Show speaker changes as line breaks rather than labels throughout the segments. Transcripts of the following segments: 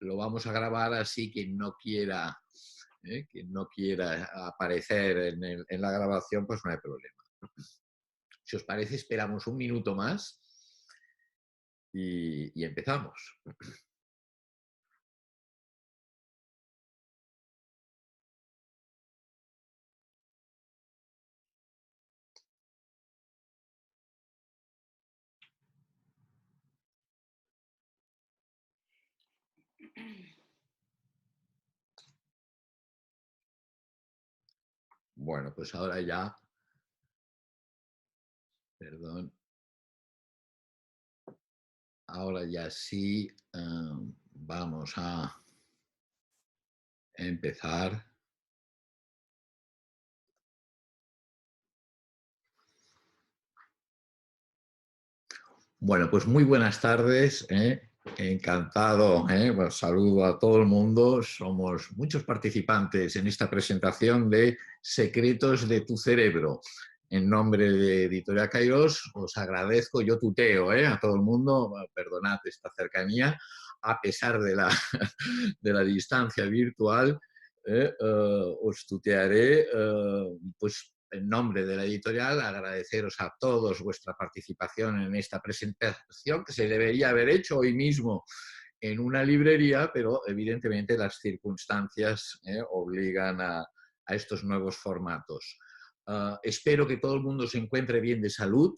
lo vamos a grabar, así que quien no quiera aparecer en la grabación, pues no hay problema. Si os parece, esperamos un minuto más y empezamos. Bueno, pues ahora ya, perdón, ahora ya sí, vamos a empezar. Bueno, pues muy buenas tardes, encantado, pues saludo a todo el mundo. Somos muchos participantes en esta presentación de Secretos de tu Cerebro. En nombre de Editorial Kairos, os agradezco, yo tuteo a todo el mundo, perdonad esta cercanía, a pesar de la, de la distancia virtual, os tutearé, pues en nombre de la editorial, agradeceros a todos vuestra participación en esta presentación, que se debería haber hecho hoy mismo en una librería, pero evidentemente las circunstancias obligan a estos nuevos formatos. Espero que todo el mundo se encuentre bien de salud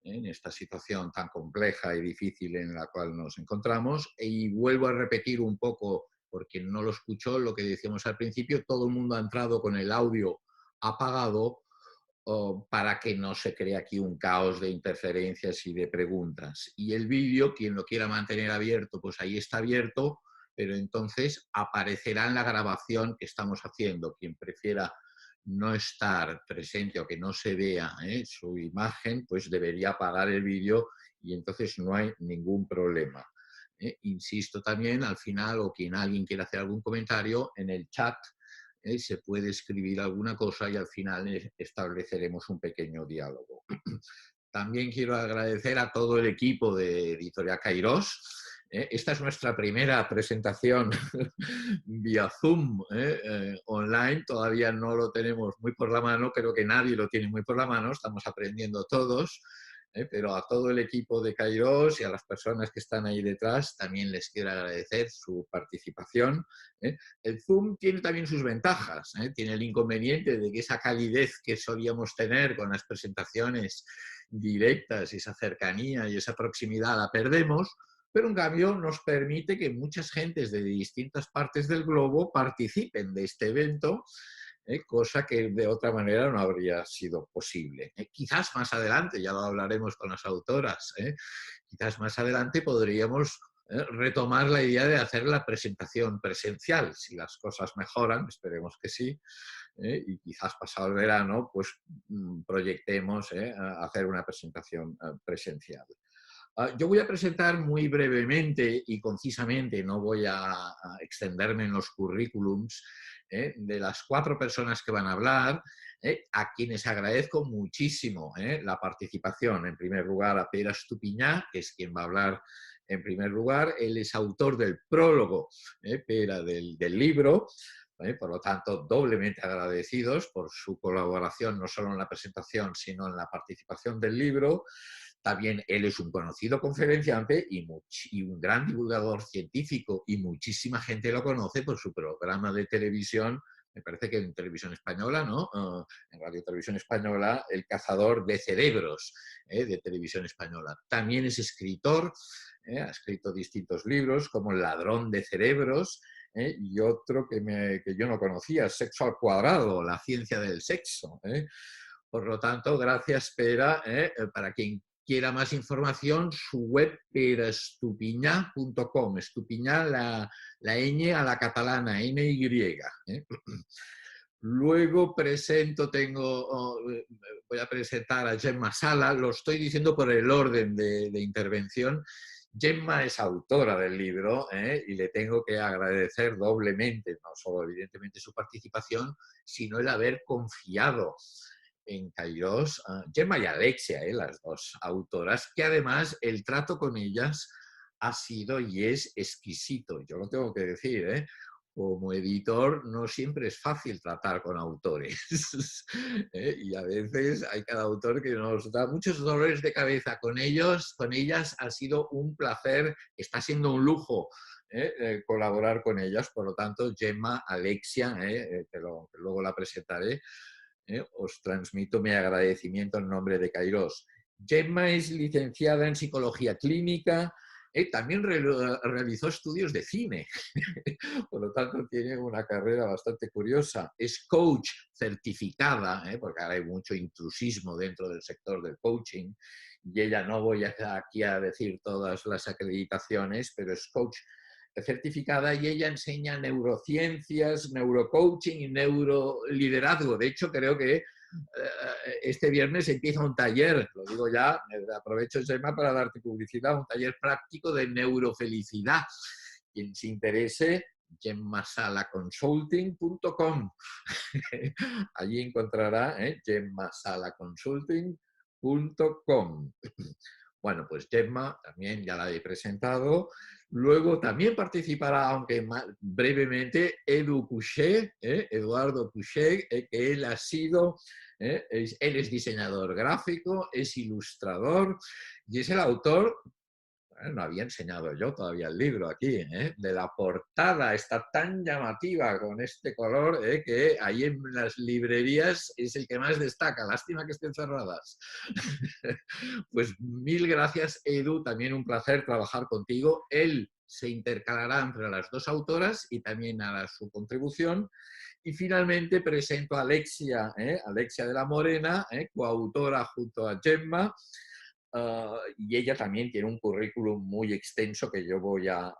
en esta situación tan compleja y difícil en la cual nos encontramos. Y vuelvo a repetir un poco, porque no lo escuchó, lo que decíamos al principio: todo el mundo ha entrado con el audio apagado, para que no se cree aquí un caos de interferencias y de preguntas. Y el vídeo, quien lo quiera mantener abierto, pues ahí está abierto, pero entonces aparecerá en la grabación que estamos haciendo. Quien prefiera no estar presente o que no se vea su imagen, pues debería apagar el vídeo y entonces no hay ningún problema. Insisto también, al final, o quien alguien quiera hacer algún comentario, en el chat se puede escribir alguna cosa y al final estableceremos un pequeño diálogo. También quiero agradecer a todo el equipo de Editorial Kairos. Esta es nuestra primera presentación vía Zoom online. Todavía no lo tenemos muy por la mano, creo que nadie lo tiene muy por la mano, estamos aprendiendo todos. Pero a todo el equipo de Kairos y a las personas que están ahí detrás también les quiero agradecer su participación. El Zoom tiene también sus ventajas. Tiene el inconveniente de que esa calidez que solíamos tener con las presentaciones directas, esa cercanía y esa proximidad la perdemos, pero en cambio nos permite que muchas gentes de distintas partes del globo participen de este evento, cosa que de otra manera no habría sido posible. Quizás más adelante, ya lo hablaremos con las autoras, quizás más adelante podríamos retomar la idea de hacer la presentación presencial, si las cosas mejoran, esperemos que sí, y quizás pasado el verano pues proyectemos a hacer una presentación presencial. Yo voy a presentar muy brevemente y concisamente, no voy a extenderme en los currículums de las 4 personas que van a hablar, a quienes agradezco muchísimo la participación. En primer lugar, a Pere Estupiñà, que es quien va a hablar en primer lugar. Él es autor del prólogo, Pere, del libro. Por lo tanto, doblemente agradecidos por su colaboración, no solo en la presentación, sino en la participación del libro. También él es un conocido conferenciante y un gran divulgador científico, y muchísima gente lo conoce por su programa de televisión, me parece que en Televisión Española, ¿no? En Radio Televisión Española, El cazador de cerebros, de Televisión Española. También es escritor, ha escrito distintos libros, como El ladrón de cerebros, y otro que yo no conocía, Sexo al cuadrado, la ciencia del sexo. Por lo tanto, gracias, Pere. Para quien quiera más información, su web perestupiñà.com. Estupiñà, la ñ a la catalana, NY. Luego voy a presentar a Gemma Sala. Lo estoy diciendo por el orden de intervención. Gemma es autora del libro y le tengo que agradecer doblemente, no solo evidentemente su participación, sino el haber confiado en Kairos, Gemma y Alexia, las dos autoras, que además el trato con ellas ha sido y es exquisito. Yo lo tengo que decir, ¿eh? Como editor no siempre es fácil tratar con autores. Y a veces hay cada autor que nos da muchos dolores de cabeza con ellos, con ellas ha sido un placer, está siendo un lujo colaborar con ellas, por lo tanto Gemma, Alexia, que luego la presentaré, os transmito mi agradecimiento en nombre de Kairos. Gemma es licenciada en Psicología Clínica, también realizó estudios de cine, por lo tanto tiene una carrera bastante curiosa. Es coach certificada, porque ahora hay mucho intrusismo dentro del sector del coaching, y ella no voy aquí a decir todas las acreditaciones, pero es coach certificada y ella enseña neurociencias, neurocoaching y neuroliderazgo. De hecho, creo que este viernes empieza un taller, lo digo ya, aprovecho Gemma para darte publicidad, un taller práctico de neurofelicidad. Quien se interese, gemmasalaconsulting.com. Allí encontrará gemmasalaconsulting.com. Bueno, pues Gemma también ya la he presentado. Luego también participará, aunque brevemente, Edu Couchet, Eduardo Couchet, que él ha sido, él es diseñador gráfico, es ilustrador y es el autor. No había enseñado yo todavía el libro aquí, de la portada, está tan llamativa con este color que ahí en las librerías es el que más destaca, lástima que estén cerradas. Pues mil gracias, Edu, también un placer trabajar contigo. Él se intercalará entre las dos autoras y también hará su contribución. Y finalmente presento a Alexia, Alexia de la Morena, coautora junto a Gemma, y ella también tiene un currículum muy extenso que yo voy a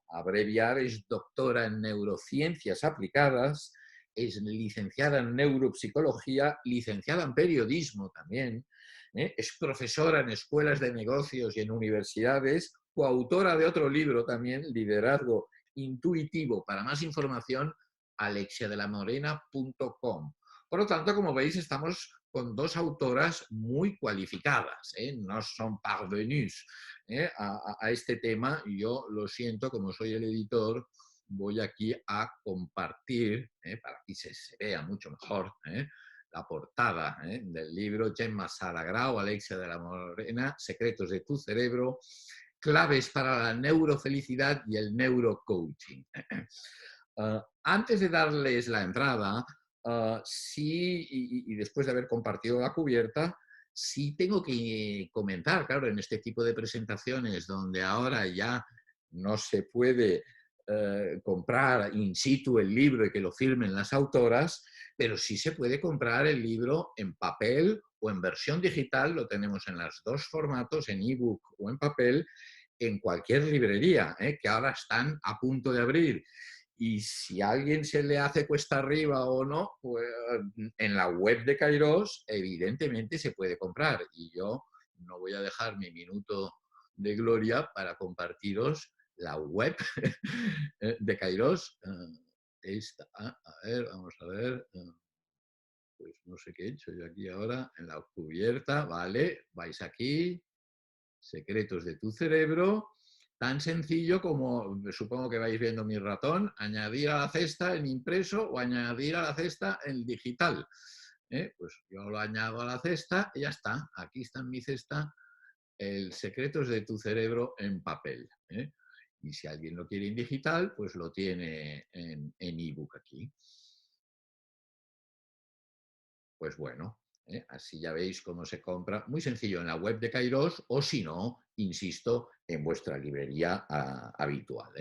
abreviar. Es doctora en neurociencias aplicadas, es licenciada en neuropsicología, licenciada en periodismo también, es profesora en escuelas de negocios y en universidades, coautora de otro libro también, Liderazgo Intuitivo. Para más información, alexiadelamorena.com. Por lo tanto, como veis, estamos con dos autoras muy cualificadas, no son parvenus a este tema. Yo lo siento, como soy el editor, voy aquí a compartir, para que se vea mucho mejor, la portada del libro Gemma Sala-Grau, Alexia de la Morena, Secretos de tu cerebro, claves para la neurofelicidad y el neurocoaching. Antes de darles la entrada, sí, y después de haber compartido la cubierta, sí tengo que comentar, claro, en este tipo de presentaciones donde ahora ya no se puede comprar in situ el libro y que lo firmen las autoras, pero sí se puede comprar el libro en papel o en versión digital, lo tenemos en los dos formatos, en ebook o en papel, en cualquier librería, que ahora están a punto de abrir. Y si a alguien se le hace cuesta arriba o no, pues en la web de Kairos evidentemente se puede comprar. Y yo no voy a dejar mi minuto de gloria para compartiros la web de Kairos. A ver, vamos a ver. Pues no sé qué he hecho yo aquí ahora en la cubierta. Vale, vais aquí. Secretos de tu cerebro. Tan sencillo como, supongo que vais viendo mi ratón, añadir a la cesta en impreso o añadir a la cesta en digital. Pues yo lo añado a la cesta y ya está. Aquí está en mi cesta el Secretos de tu cerebro en papel. Y si alguien lo quiere en digital, pues lo tiene en ebook aquí. Pues bueno, así ya veis cómo se compra. Muy sencillo en la web de Kairos o si no, insisto, en vuestra librería habitual.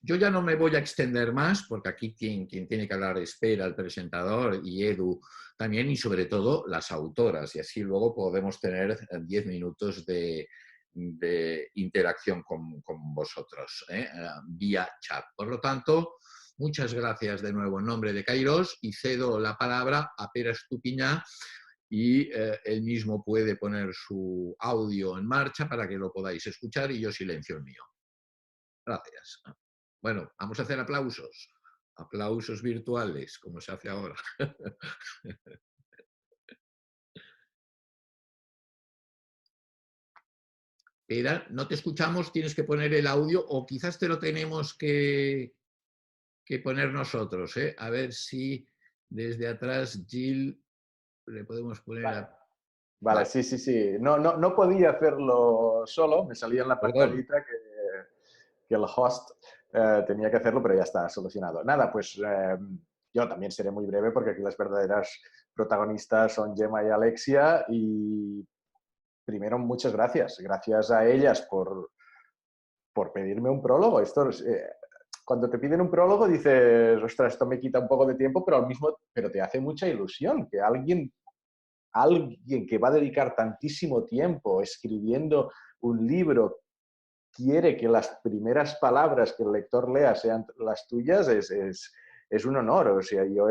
Yo ya no me voy a extender más porque aquí quien tiene que hablar espera el presentador y Edu también y sobre todo las autoras y así luego podemos tener 10 minutos de interacción con vosotros vía chat. Por lo tanto, muchas gracias de nuevo en nombre de Kairos y cedo la palabra a Pere Estupiñán y él mismo puede poner su audio en marcha para que lo podáis escuchar y yo silencio el mío. Gracias. Bueno, vamos a hacer aplausos. Aplausos virtuales, como se hace ahora. Espera, no te escuchamos, tienes que poner el audio o quizás te lo tenemos que poner nosotros, ¿eh? A ver si desde atrás, Jill, le podemos poner
Vale,
a...
vale,
Vale,
sí, sí, sí. No podía hacerlo solo, me salía en la
perdón.
pantallita que el host tenía que hacerlo, pero ya está solucionado. Nada, pues yo también seré muy breve porque aquí las verdaderas protagonistas son Gemma y Alexia y primero muchas gracias. Gracias a ellas por pedirme un prólogo. Cuando te piden un prólogo dices, ostras, esto me quita un poco de tiempo, pero te hace mucha ilusión que alguien que va a dedicar tantísimo tiempo escribiendo un libro quiere que las primeras palabras que el lector lea sean las tuyas, es un honor. O sea, yo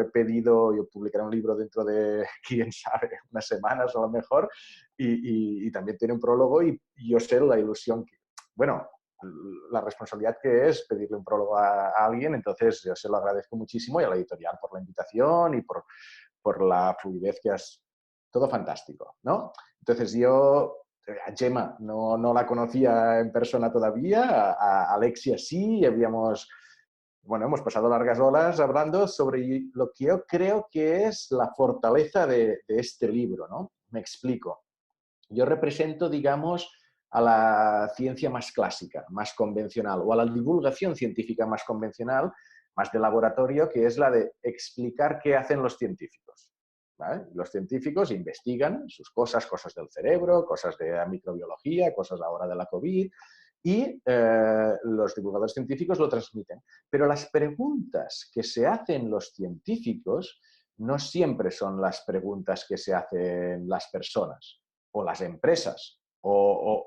publicaré un libro dentro de, quién sabe, unas semanas a lo mejor, y también tiene un prólogo y yo sé la ilusión bueno, la responsabilidad que es pedirle un prólogo a alguien, entonces yo se lo agradezco muchísimo y a la editorial por la invitación y por la fluidez que has... Todo fantástico, ¿no? Entonces yo a Gemma no la conocía en persona todavía, a Alexia sí, hemos pasado largas horas hablando sobre lo que yo creo que es la fortaleza de este libro, ¿no? Me explico. Yo represento, digamos, a la ciencia más clásica, más convencional, o a la divulgación científica más convencional, más de laboratorio, que es la de explicar qué hacen los científicos. ¿Vale? Los científicos investigan sus cosas del cerebro, cosas de la microbiología, cosas ahora de la COVID, y los divulgadores científicos lo transmiten. Pero las preguntas que se hacen los científicos no siempre son las preguntas que se hacen las personas o las empresas o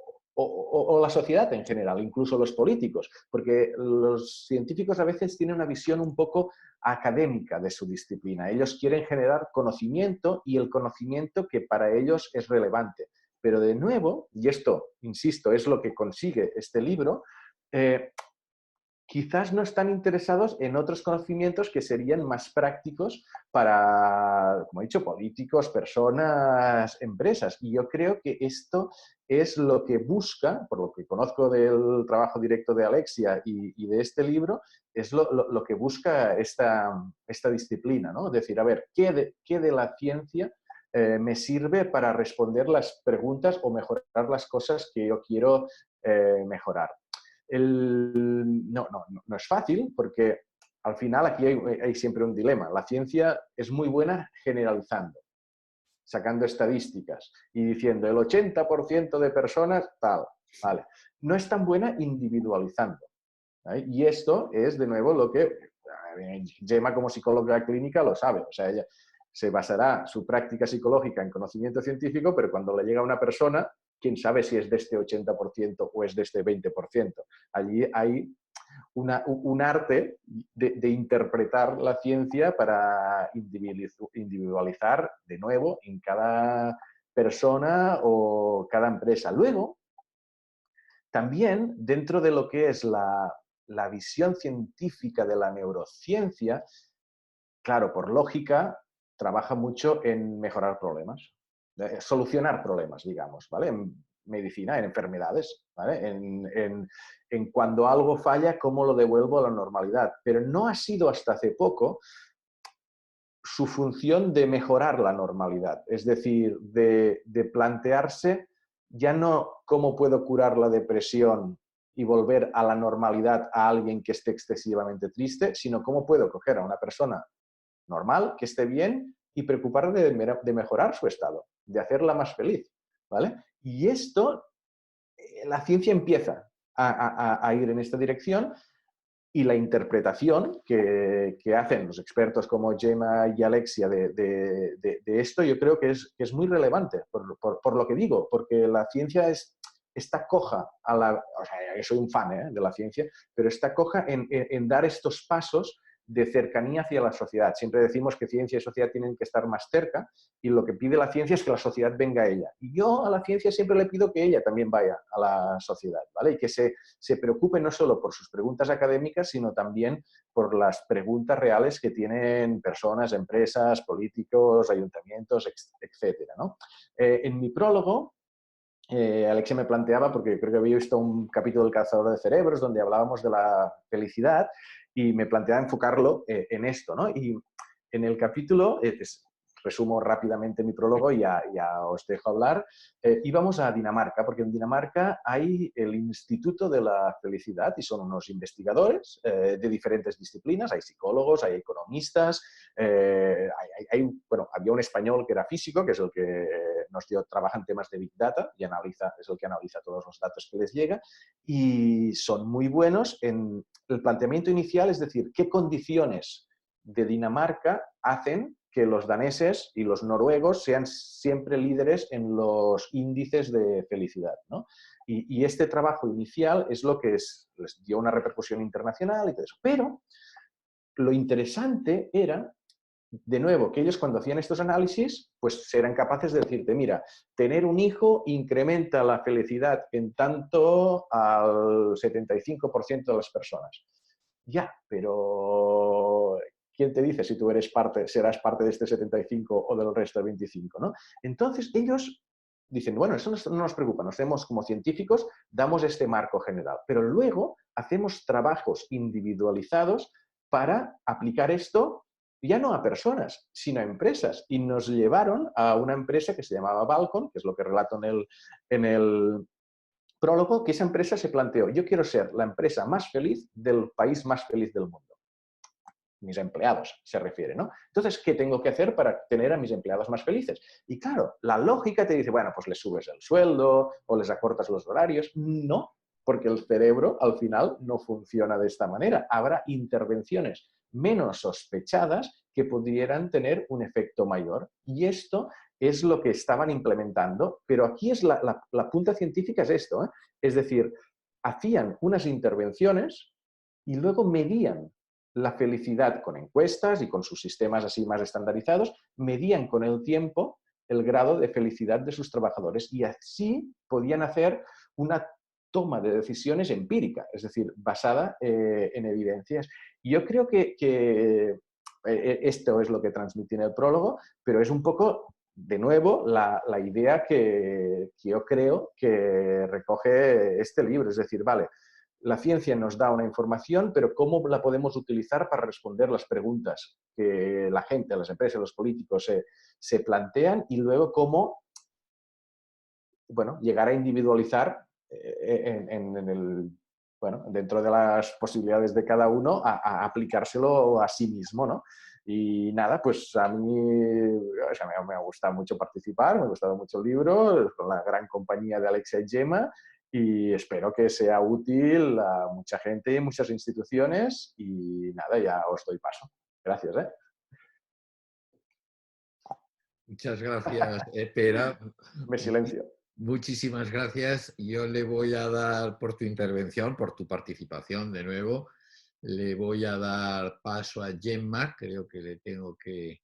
la sociedad en general, incluso los políticos, porque los científicos a veces tienen una visión un poco académica de su disciplina. Ellos quieren generar conocimiento y el conocimiento que para ellos es relevante. Pero de nuevo, y esto, insisto, es lo que consigue este libro, quizás no están interesados en otros conocimientos que serían más prácticos para, como he dicho, políticos, personas, empresas. Y yo creo que esto es lo que busca, por lo que conozco del trabajo directo de Alexia y de este libro, es lo que busca esta disciplina, ¿no? Es decir, a ver, ¿qué de la ciencia me sirve para responder las preguntas o mejorar las cosas que yo quiero mejorar? No es fácil porque al final aquí hay siempre un dilema. La ciencia es muy buena generalizando, sacando estadísticas y diciendo el 80% de personas tal, vale. No es tan buena individualizando. ¿Vale? Y esto es, de nuevo, lo que Gemma como psicóloga clínica lo sabe. O sea, ella se basará su práctica psicológica en conocimiento científico, pero cuando le llega a una persona, quién sabe si es de este 80% o es de este 20%. Allí hay un arte de interpretar la ciencia para individualizar de nuevo en cada persona o cada empresa. Luego, también dentro de lo que es la visión científica de la neurociencia, claro, por lógica, trabaja mucho en mejorar problemas, solucionar problemas, digamos, ¿vale? En medicina, en enfermedades, ¿vale? En cuando algo falla, cómo lo devuelvo a la normalidad. Pero no ha sido hasta hace poco su función de mejorar la normalidad, es decir, de plantearse ya no cómo puedo curar la depresión y volver a la normalidad a alguien que esté excesivamente triste, sino cómo puedo coger a una persona normal, que esté bien y preocuparme de mejorar su estado, de hacerla más feliz, ¿vale? Y esto, la ciencia empieza a ir en esta dirección y la interpretación que hacen los expertos como Gemma y Alexia de esto, yo creo que es muy relevante, por lo que digo, porque la ciencia está coja o sea, yo soy un fan de la ciencia, pero está coja en dar estos pasos de cercanía hacia la sociedad. Siempre decimos que ciencia y sociedad tienen que estar más cerca y lo que pide la ciencia es que la sociedad venga a ella. Y yo a la ciencia siempre le pido que ella también vaya a la sociedad, ¿vale? Y que se preocupe no solo por sus preguntas académicas, sino también por las preguntas reales que tienen personas, empresas, políticos, ayuntamientos, etcétera, ¿no? En mi prólogo Alexia me planteaba, porque creo que había visto un capítulo del Cazador de Cerebros donde hablábamos de la felicidad y me planteaba enfocarlo en esto, ¿no? Y en el capítulo, resumo rápidamente mi prólogo y ya os dejo hablar, íbamos a Dinamarca, porque en Dinamarca hay el Instituto de la Felicidad y son unos investigadores de diferentes disciplinas, hay psicólogos, hay economistas, bueno, había un español que era físico, que es el que trabaja en temas de Big Data y es el que analiza todos los datos que les llega, y son muy buenos en el planteamiento inicial, es decir, qué condiciones de Dinamarca hacen que los daneses y los noruegos sean siempre líderes en los índices de felicidad, ¿no? Y este trabajo inicial es lo que les dio una repercusión internacional y todo eso. Pero lo interesante era, de nuevo, que ellos cuando hacían estos análisis, pues eran capaces de decirte, mira, tener un hijo incrementa la felicidad en tanto al 75% de las personas. Ya, pero ¿quién te dice si tú serás parte de este 75 o del resto del 25, ¿no? Entonces ellos dicen, bueno, eso no nos preocupa, nos vemos como científicos, damos este marco general, pero luego hacemos trabajos individualizados para aplicar esto ya no a personas, sino a empresas. Y nos llevaron a una empresa que se llamaba Balcon, que es lo que relato en el prólogo, que esa empresa se planteó, yo quiero ser la empresa más feliz del país más feliz del mundo. Mis empleados se refiere, ¿no? Entonces, ¿qué tengo que hacer para tener a mis empleados más felices? Y claro, la lógica te dice, bueno, pues les subes el sueldo o les acortas los horarios. No, porque el cerebro al final no funciona de esta manera. Habrá intervenciones menos sospechadas que pudieran tener un efecto mayor. Y esto es lo que estaban implementando, pero aquí es la punta científica es esto, ¿eh? Es decir, hacían unas intervenciones y luego medían la felicidad con encuestas y con sus sistemas así más estandarizados, medían con el tiempo el grado de felicidad de sus trabajadores y así podían hacer una toma de decisiones empírica, es decir, basada en evidencias. Y yo creo que esto es lo que transmití en el prólogo, pero es un poco, de nuevo, la idea que yo creo que recoge este libro, es decir, vale, la ciencia nos da una información, pero ¿cómo la podemos utilizar para responder las preguntas que la gente, las empresas, los políticos se plantean? Y luego cómo, bueno, llegar a individualizar dentro de las posibilidades de cada uno, a aplicárselo a sí mismo, ¿no? Y nada, pues a mí o sea, me ha gustado mucho participar, me ha gustado mucho el libro, con la gran compañía de Alexia y Gemma, y espero que sea útil a mucha gente y muchas instituciones, y nada, ya os doy paso. Gracias, ¿eh?
Muchas gracias, Pera.
Me silencio.
Muchísimas gracias. Yo le voy a dar por tu intervención, por tu participación de nuevo. Le voy a dar paso a Gemma. Creo que le tengo que...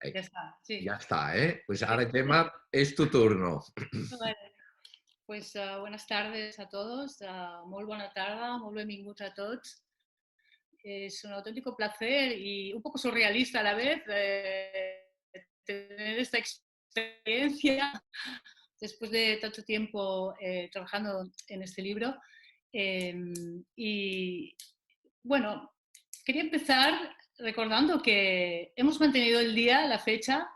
Ya está, sí.
Ya está, ¿eh? Pues ahora, Gemma, es tu turno.
Vale. Pues buenas tardes a todos, molt bona tarda, molt benvinguts a tots. Es un auténtico placer y un poco surrealista a la vez tener esta experiencia después de tanto tiempo trabajando en este libro. Y bueno, quería empezar recordando que hemos mantenido el día, la fecha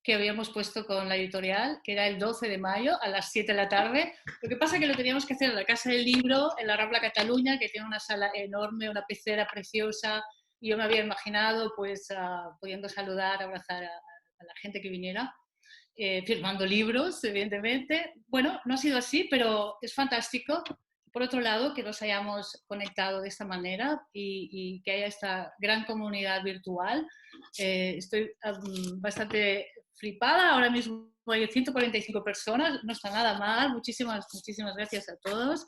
que habíamos puesto con la editorial, que era el 12 de mayo a las 7 de la tarde. Lo que pasa es que lo teníamos que hacer en la Casa del Libro, en la Rambla Cataluña, que tiene una sala enorme, una pecera preciosa, y yo me había imaginado pues pudiendo saludar, abrazar a la gente que viniera, firmando libros, evidentemente. Bueno, no ha sido así, pero es fantástico. Por otro lado, que nos hayamos conectado de esta manera y que haya esta gran comunidad virtual. Estoy bastante flipada. Ahora mismo hay 145 personas, no está nada mal. Muchísimas gracias a todos.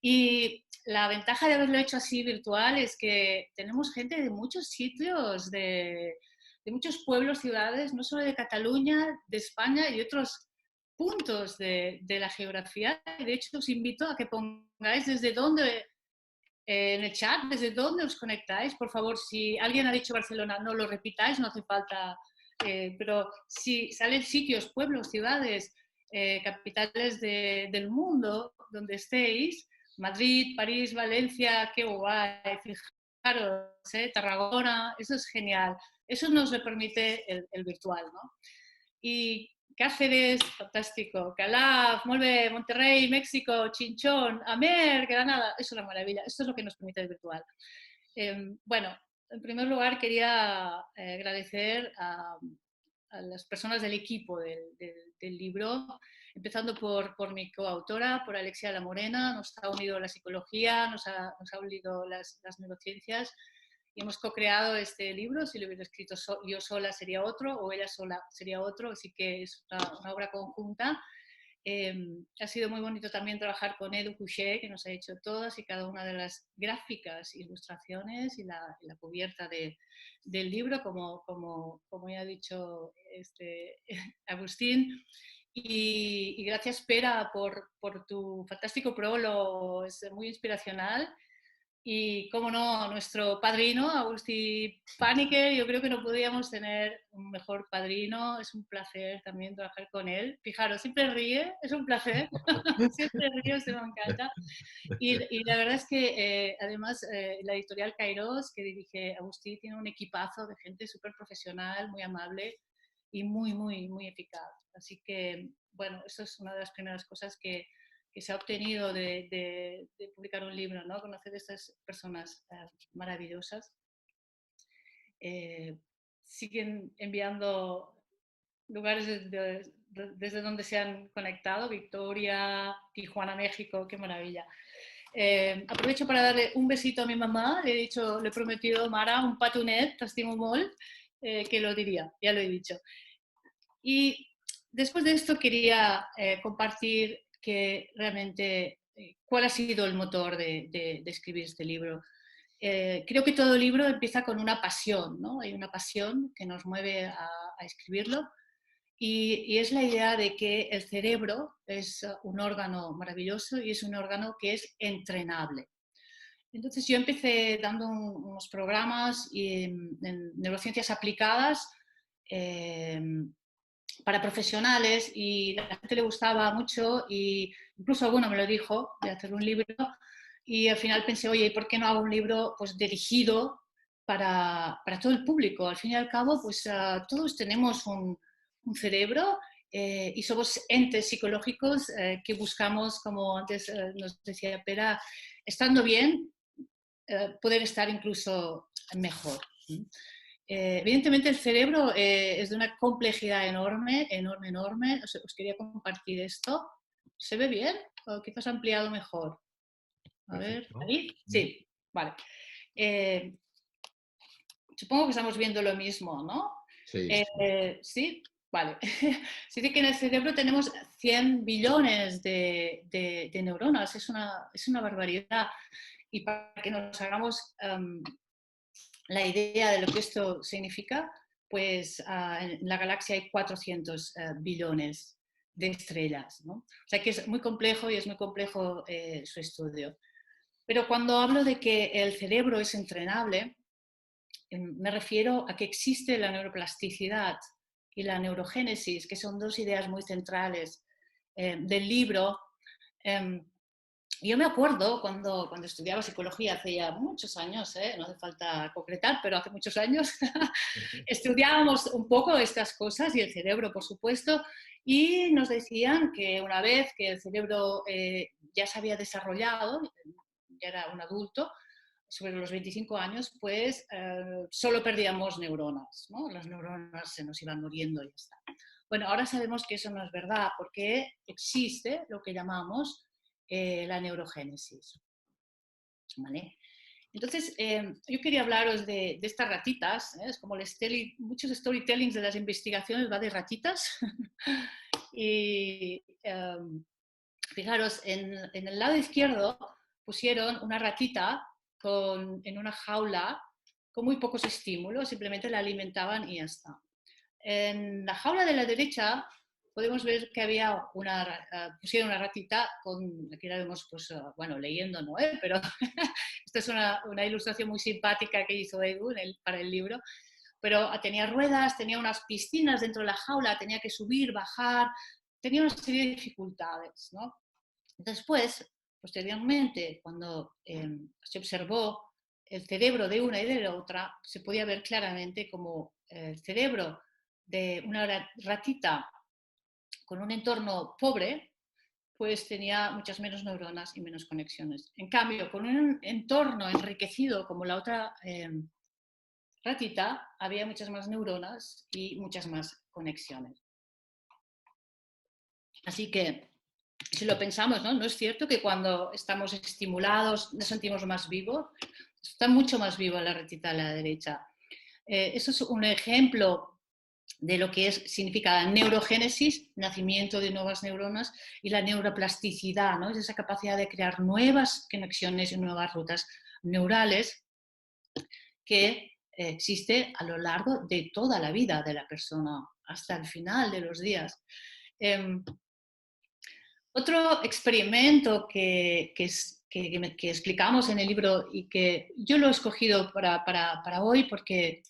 Y la ventaja de haberlo hecho así virtual es que tenemos gente de muchos sitios, de muchos pueblos, ciudades, no solo de Cataluña, de España y de otros puntos de la geografía. De hecho, os invito a que pongáis desde dónde, en el chat, desde dónde os conectáis. Por favor, si alguien ha dicho Barcelona, no lo repitáis, no hace falta. Pero si salen sitios, pueblos, ciudades, capitales del mundo donde estéis, Madrid, París, Valencia, qué guay, fijaros, Tarragona, eso es genial. Eso nos lo permite el virtual, ¿no? Y Cáceres, fantástico, Calaf, molt bé, Monterrey, México, Chinchón, Amer, Granada, eso es una maravilla, esto es lo que nos permite el virtual. Bueno, en primer lugar quería agradecer a las personas del equipo del libro, empezando por mi coautora, por Alexia La Morena. Nos ha unido la psicología, nos ha unido las neurociencias y hemos co-creado este libro. Si lo hubiera escrito yo sola sería otro, o ella sola sería otro, así que es una obra conjunta. Ha sido muy bonito también trabajar con Edu Couché, que nos ha hecho todas y cada una de las gráficas, ilustraciones y la cubierta del libro, como ya ha dicho Agustín. Y gracias, Pera, por tu fantástico prólogo, es muy inspiracional. Y, cómo no, nuestro padrino, Agustí Paniker, yo creo que no podíamos tener un mejor padrino. Es un placer también trabajar con él. Fijaros, siempre ríe, es un placer. Siempre ríe, se me encanta. Y la verdad es que, además, la editorial Kairos, que dirige Agustí, tiene un equipazo de gente súper profesional, muy amable y muy, muy, muy eficaz. Así que, bueno, eso es una de las primeras cosas que se ha obtenido de publicar un libro, ¿no? Conocer a estas personas maravillosas. Siguen enviando lugares desde donde se han conectado, Victoria, Tijuana, México, qué maravilla. Aprovecho para darle un besito a mi mamá, le he prometido, Mara, un patunet, t'estimo molt, que lo diría, ya lo he dicho. Y después de esto quería compartir que realmente cuál ha sido el motor de escribir este libro. Creo que todo libro empieza con una pasión, ¿no? Hay una pasión que nos mueve a escribirlo y es la idea de que el cerebro es un órgano maravilloso y es un órgano que es entrenable. Entonces yo empecé dando unos programas en neurociencias aplicadas para profesionales y a la gente le gustaba mucho y incluso alguno me lo dijo de hacer un libro y al final pensé, oye, ¿por qué no hago un libro pues dirigido para todo el público? Al fin y al cabo, pues todos tenemos un cerebro y somos entes psicológicos que buscamos, como antes nos decía Pera, estando bien, poder estar incluso mejor. Evidentemente el cerebro es de una complejidad enorme, enorme, enorme. Os quería compartir esto. ¿Se ve bien? ¿O quizás ampliado mejor? A ver, ¿ahí? Sí, vale. Supongo que estamos viendo lo mismo, ¿no?
Sí.
Sí, vale. Se dice que en el cerebro tenemos 100 billones de neuronas. Es una barbaridad. Y para que nos hagamos la idea de lo que esto significa, pues en la galaxia hay 400 billones de estrellas, ¿no? O sea que es muy complejo y es muy complejo su estudio. Pero cuando hablo de que el cerebro es entrenable, me refiero a que existe la neuroplasticidad y la neurogénesis, que son dos ideas muy centrales del libro. Yo me acuerdo cuando estudiaba psicología hace ya muchos años, no hace falta concretar, pero hace muchos años, estudiábamos un poco estas cosas y el cerebro, por supuesto, y nos decían que una vez que el cerebro ya se había desarrollado, ya era un adulto, sobre los 25 años, pues solo perdíamos neuronas, ¿no? Las neuronas se nos iban muriendo y ya está. Bueno, ahora sabemos que eso no es verdad, porque existe lo que llamamos la neurogénesis. ¿Vale? Entonces, yo quería hablaros de estas ratitas, es como muchos storytellings de las investigaciones va de ratitas. Y fijaros, en el lado izquierdo pusieron una ratita en una jaula con muy pocos estímulos, simplemente la alimentaban y ya está. En la jaula de la derecha podemos ver que pusieron una ratita aquí la vemos, pues, bueno, leyendo, ¿no? Pero esta es una ilustración muy simpática que hizo Edu para el libro. Pero tenía ruedas, tenía unas piscinas dentro de la jaula, tenía que subir, bajar, tenía una serie de dificultades, ¿no? Después, posteriormente, cuando se observó el cerebro de una y de la otra, se podía ver claramente como el cerebro de una ratita con un entorno pobre, pues tenía muchas menos neuronas y menos conexiones. En cambio, con un entorno enriquecido como la otra ratita, había muchas más neuronas y muchas más conexiones. Así que, si lo pensamos, ¿no? ¿No es cierto que cuando estamos estimulados nos sentimos más vivos? Está mucho más viva la ratita a la derecha. Eso es un ejemplo de lo que significa la neurogénesis, nacimiento de nuevas neuronas, y la neuroplasticidad, ¿no? Es esa capacidad de crear nuevas conexiones y nuevas rutas neurales que existe a lo largo de toda la vida de la persona, hasta el final de los días. Otro experimento que explicamos en el libro y que yo lo he escogido para hoy porque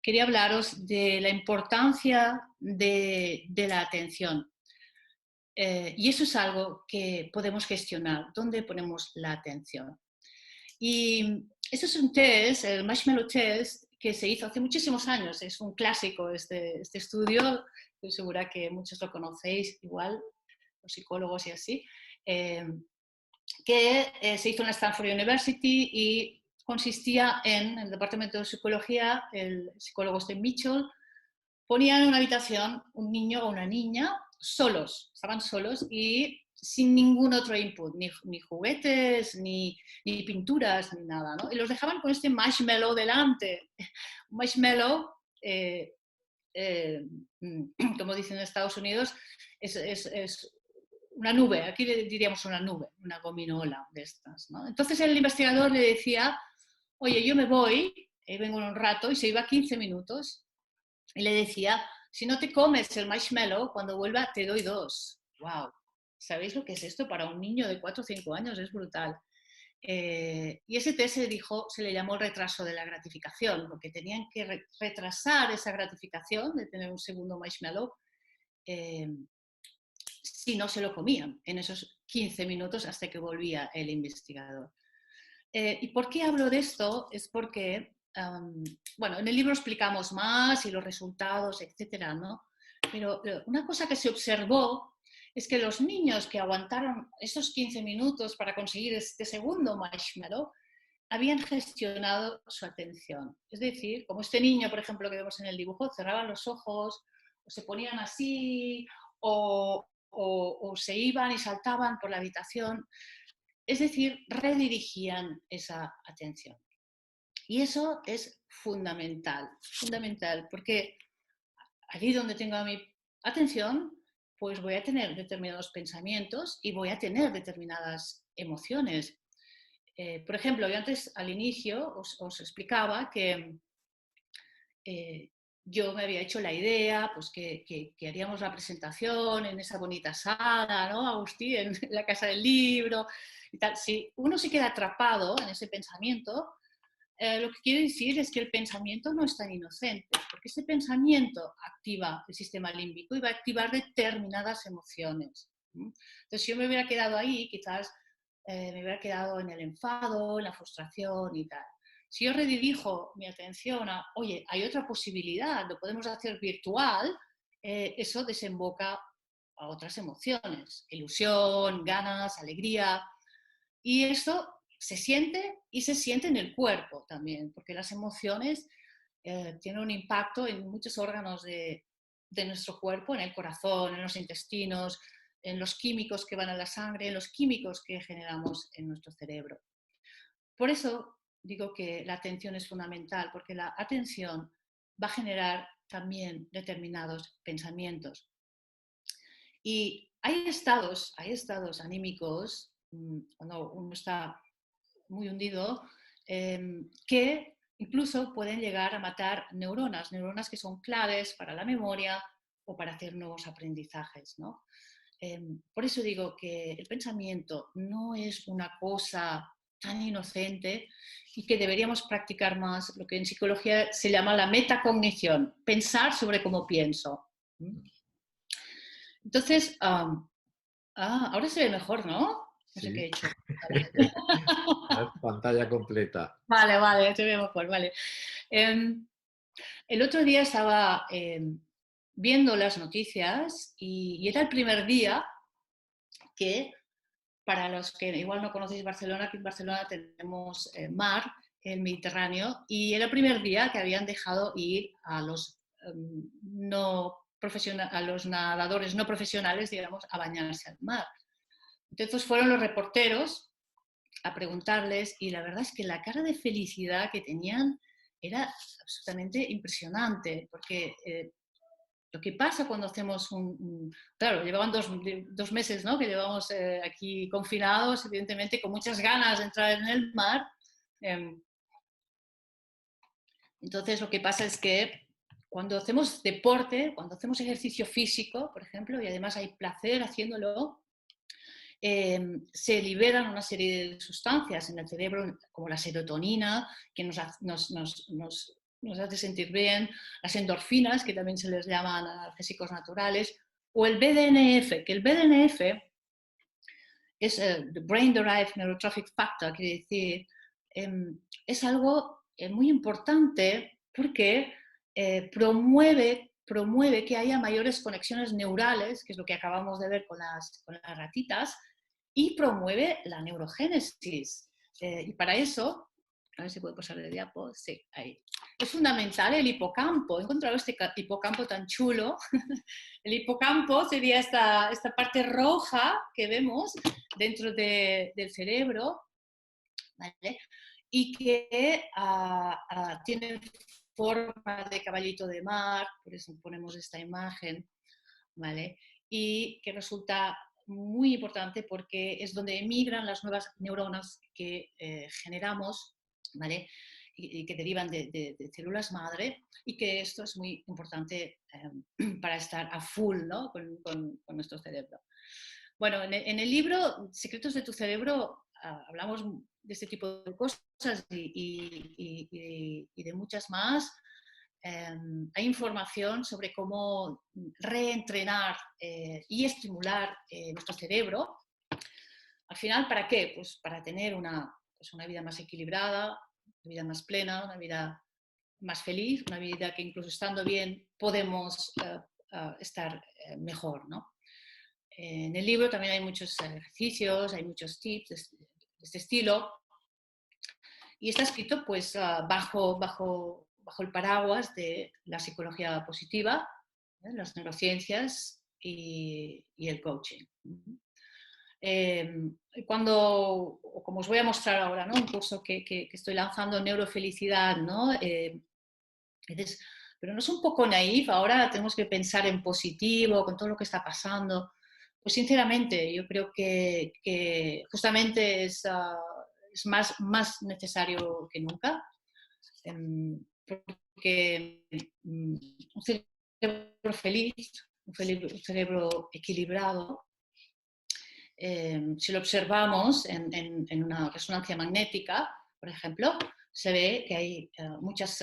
quería hablaros de la importancia de la atención. Y eso es algo que podemos gestionar, dónde ponemos la atención. Y eso es un test, el Marshmallow Test, que se hizo hace muchísimos años. Es un clásico este estudio, estoy segura que muchos lo conocéis igual, los psicólogos y así, que se hizo en la Stanford University y consistía en el departamento de psicología, el psicólogo Mitchell ponía en una habitación un niño o una niña solos, estaban solos y sin ningún otro input, ni juguetes, ni pinturas, ni nada, ¿no? Y los dejaban con este marshmallow delante. Un marshmallow, como dicen en Estados Unidos, es una nube, aquí diríamos una nube, una gominola de estas, ¿no? Entonces el investigador le decía, oye, yo me voy, vengo en un rato, y se iba 15 minutos, y le decía, si no te comes el marshmallow, cuando vuelva te doy 2. ¡Wow! ¿Sabéis lo que es esto? Para un niño de 4 o 5 años es brutal. Y ese test se le llamó retraso de la gratificación, porque tenían que retrasar esa gratificación de tener un segundo marshmallow si no se lo comían en esos 15 minutos hasta que volvía el investigador. ¿Y por qué hablo de esto? Es porque, bueno, en el libro explicamos más y los resultados, etcétera, ¿no? Pero una cosa que se observó es que los niños que aguantaron esos 15 minutos para conseguir este segundo marshmallow habían gestionado su atención. Es decir, como este niño, por ejemplo, que vemos en el dibujo, cerraban los ojos, o se ponían así, o se iban y saltaban por la habitación. Es decir, redirigían esa atención. Y eso es fundamental, fundamental, porque allí donde tengo mi atención, pues voy a tener determinados pensamientos y voy a tener determinadas emociones. Por ejemplo, yo antes al inicio os explicaba que yo me había hecho la idea pues que haríamos la presentación en esa bonita sala, ¿no, Agustí? En la Casa del Libro y tal. Si uno se queda atrapado en ese pensamiento, lo que quiere decir es que el pensamiento no es tan inocente, porque ese pensamiento activa el sistema límbico y va a activar determinadas emociones. Entonces, si yo me hubiera quedado ahí, quizás me hubiera quedado en el enfado, en la frustración y tal. Si yo redirijo mi atención a, oye, hay otra posibilidad, lo podemos hacer virtual, eso desemboca a otras emociones, ilusión, ganas, alegría, y eso se siente y se siente en el cuerpo también, porque las emociones tienen un impacto en muchos órganos de nuestro cuerpo, en el corazón, en los intestinos, en los químicos que van a la sangre, en los químicos que generamos en nuestro cerebro. Por eso digo que la atención es fundamental, porque la atención va a generar también determinados pensamientos. Y hay estados anímicos, cuando uno está muy hundido, que incluso pueden llegar a matar neuronas que son claves para la memoria o para hacer nuevos aprendizajes, ¿no? Por eso digo que el pensamiento no es una cosa tan inocente y que deberíamos practicar más lo que en psicología se llama la metacognición, pensar sobre cómo pienso. Entonces, ahora se ve mejor, ¿no? No sé
Sí.
qué he hecho.
Pantalla completa.
Vale, vale, se ve mejor, vale. El otro día estaba viendo las noticias y era el primer día que, para los que igual no conocéis Barcelona, aquí en Barcelona tenemos mar, el Mediterráneo, y era el primer día que habían dejado ir a los, a los nadadores no profesionales, digamos, a bañarse al mar. Entonces fueron los reporteros a preguntarles y la verdad es que la cara de felicidad que tenían era absolutamente impresionante, porque lo que pasa cuando hacemos claro, llevaban dos meses, ¿no?, que llevamos aquí confinados, evidentemente con muchas ganas de entrar en el mar. Entonces lo que pasa es que cuando hacemos deporte, cuando hacemos ejercicio físico, por ejemplo, y además hay placer haciéndolo, se liberan una serie de sustancias en el cerebro, como la serotonina, que nos hace sentir bien, las endorfinas, que también se les llaman analgésicos naturales, o el BDNF, que el BDNF es the Brain Derived Neurotrophic Factor, quiere decir, es algo muy importante porque promueve que haya mayores conexiones neurales, que es lo que acabamos de ver con las ratitas, y promueve la neurogénesis. Y para eso, a ver si puedo pasar de diapo, sí, ahí. Es fundamental el hipocampo. He encontrado este hipocampo tan chulo. El hipocampo sería esta parte roja que vemos dentro del cerebro, ¿vale? Y que tiene forma de caballito de mar, por eso ponemos esta imagen, ¿vale? Y que resulta muy importante porque es donde emigran las nuevas neuronas que generamos, ¿vale? Y que derivan de células madre, y que esto es muy importante para estar a full, ¿no?, con nuestro cerebro. Bueno, en el libro Secretos de tu cerebro hablamos de este tipo de cosas y de muchas más. Hay información sobre cómo reentrenar y estimular nuestro cerebro. Al final, ¿para qué? Pues para tener una vida más equilibrada, una vida más plena, una vida más feliz, una vida que incluso estando bien podemos estar mejor, ¿no? En el libro también hay muchos ejercicios, hay muchos tips de este estilo, y está escrito pues bajo el paraguas de la psicología positiva, las neurociencias y el coaching. Como os voy a mostrar ahora, ¿no?, un curso que estoy lanzando, Neurofelicidad, ¿no? Pero no es un poco naif, ahora tenemos que pensar en positivo, con todo lo que está pasando. Pues sinceramente, yo creo que justamente es más necesario que nunca, porque un cerebro feliz, un cerebro equilibrado, si lo observamos en una resonancia magnética, por ejemplo, se ve que hay muchas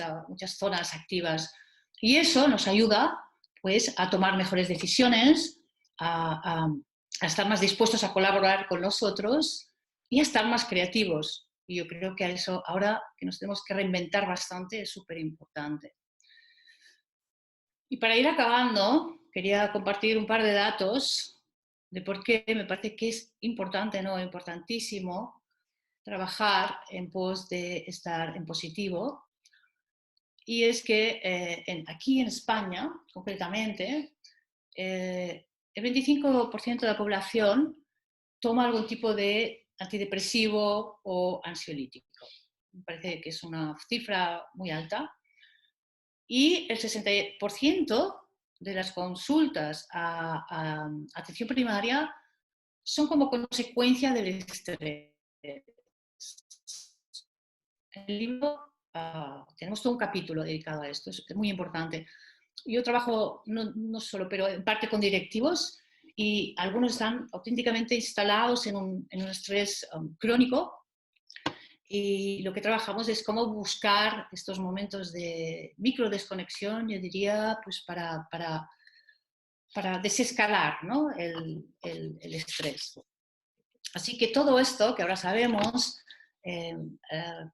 zonas activas, y eso nos ayuda pues a tomar mejores decisiones, a estar más dispuestos a colaborar con los otros y a estar más creativos. Y yo creo que a eso, ahora que nos tenemos que reinventar bastante, es súper importante. Y para ir acabando, quería compartir un par de datos de por qué me parece que es importante, ¿no?, importantísimo trabajar en pos de estar en positivo. Y es que aquí en España, concretamente, el 25% de la población toma algún tipo de antidepresivo o ansiolítico. Me parece que es una cifra muy alta. Y el 60% de las consultas a atención primaria son como consecuencia del estrés. En el libro tenemos todo un capítulo dedicado a esto, es muy importante. Yo trabajo no solo, pero en parte con directivos, y algunos están auténticamente instalados en un estrés crónico, y lo que trabajamos es cómo buscar estos momentos de micro desconexión, yo diría, pues para para desescalar, ¿no? el estrés. Así que todo esto que ahora sabemos,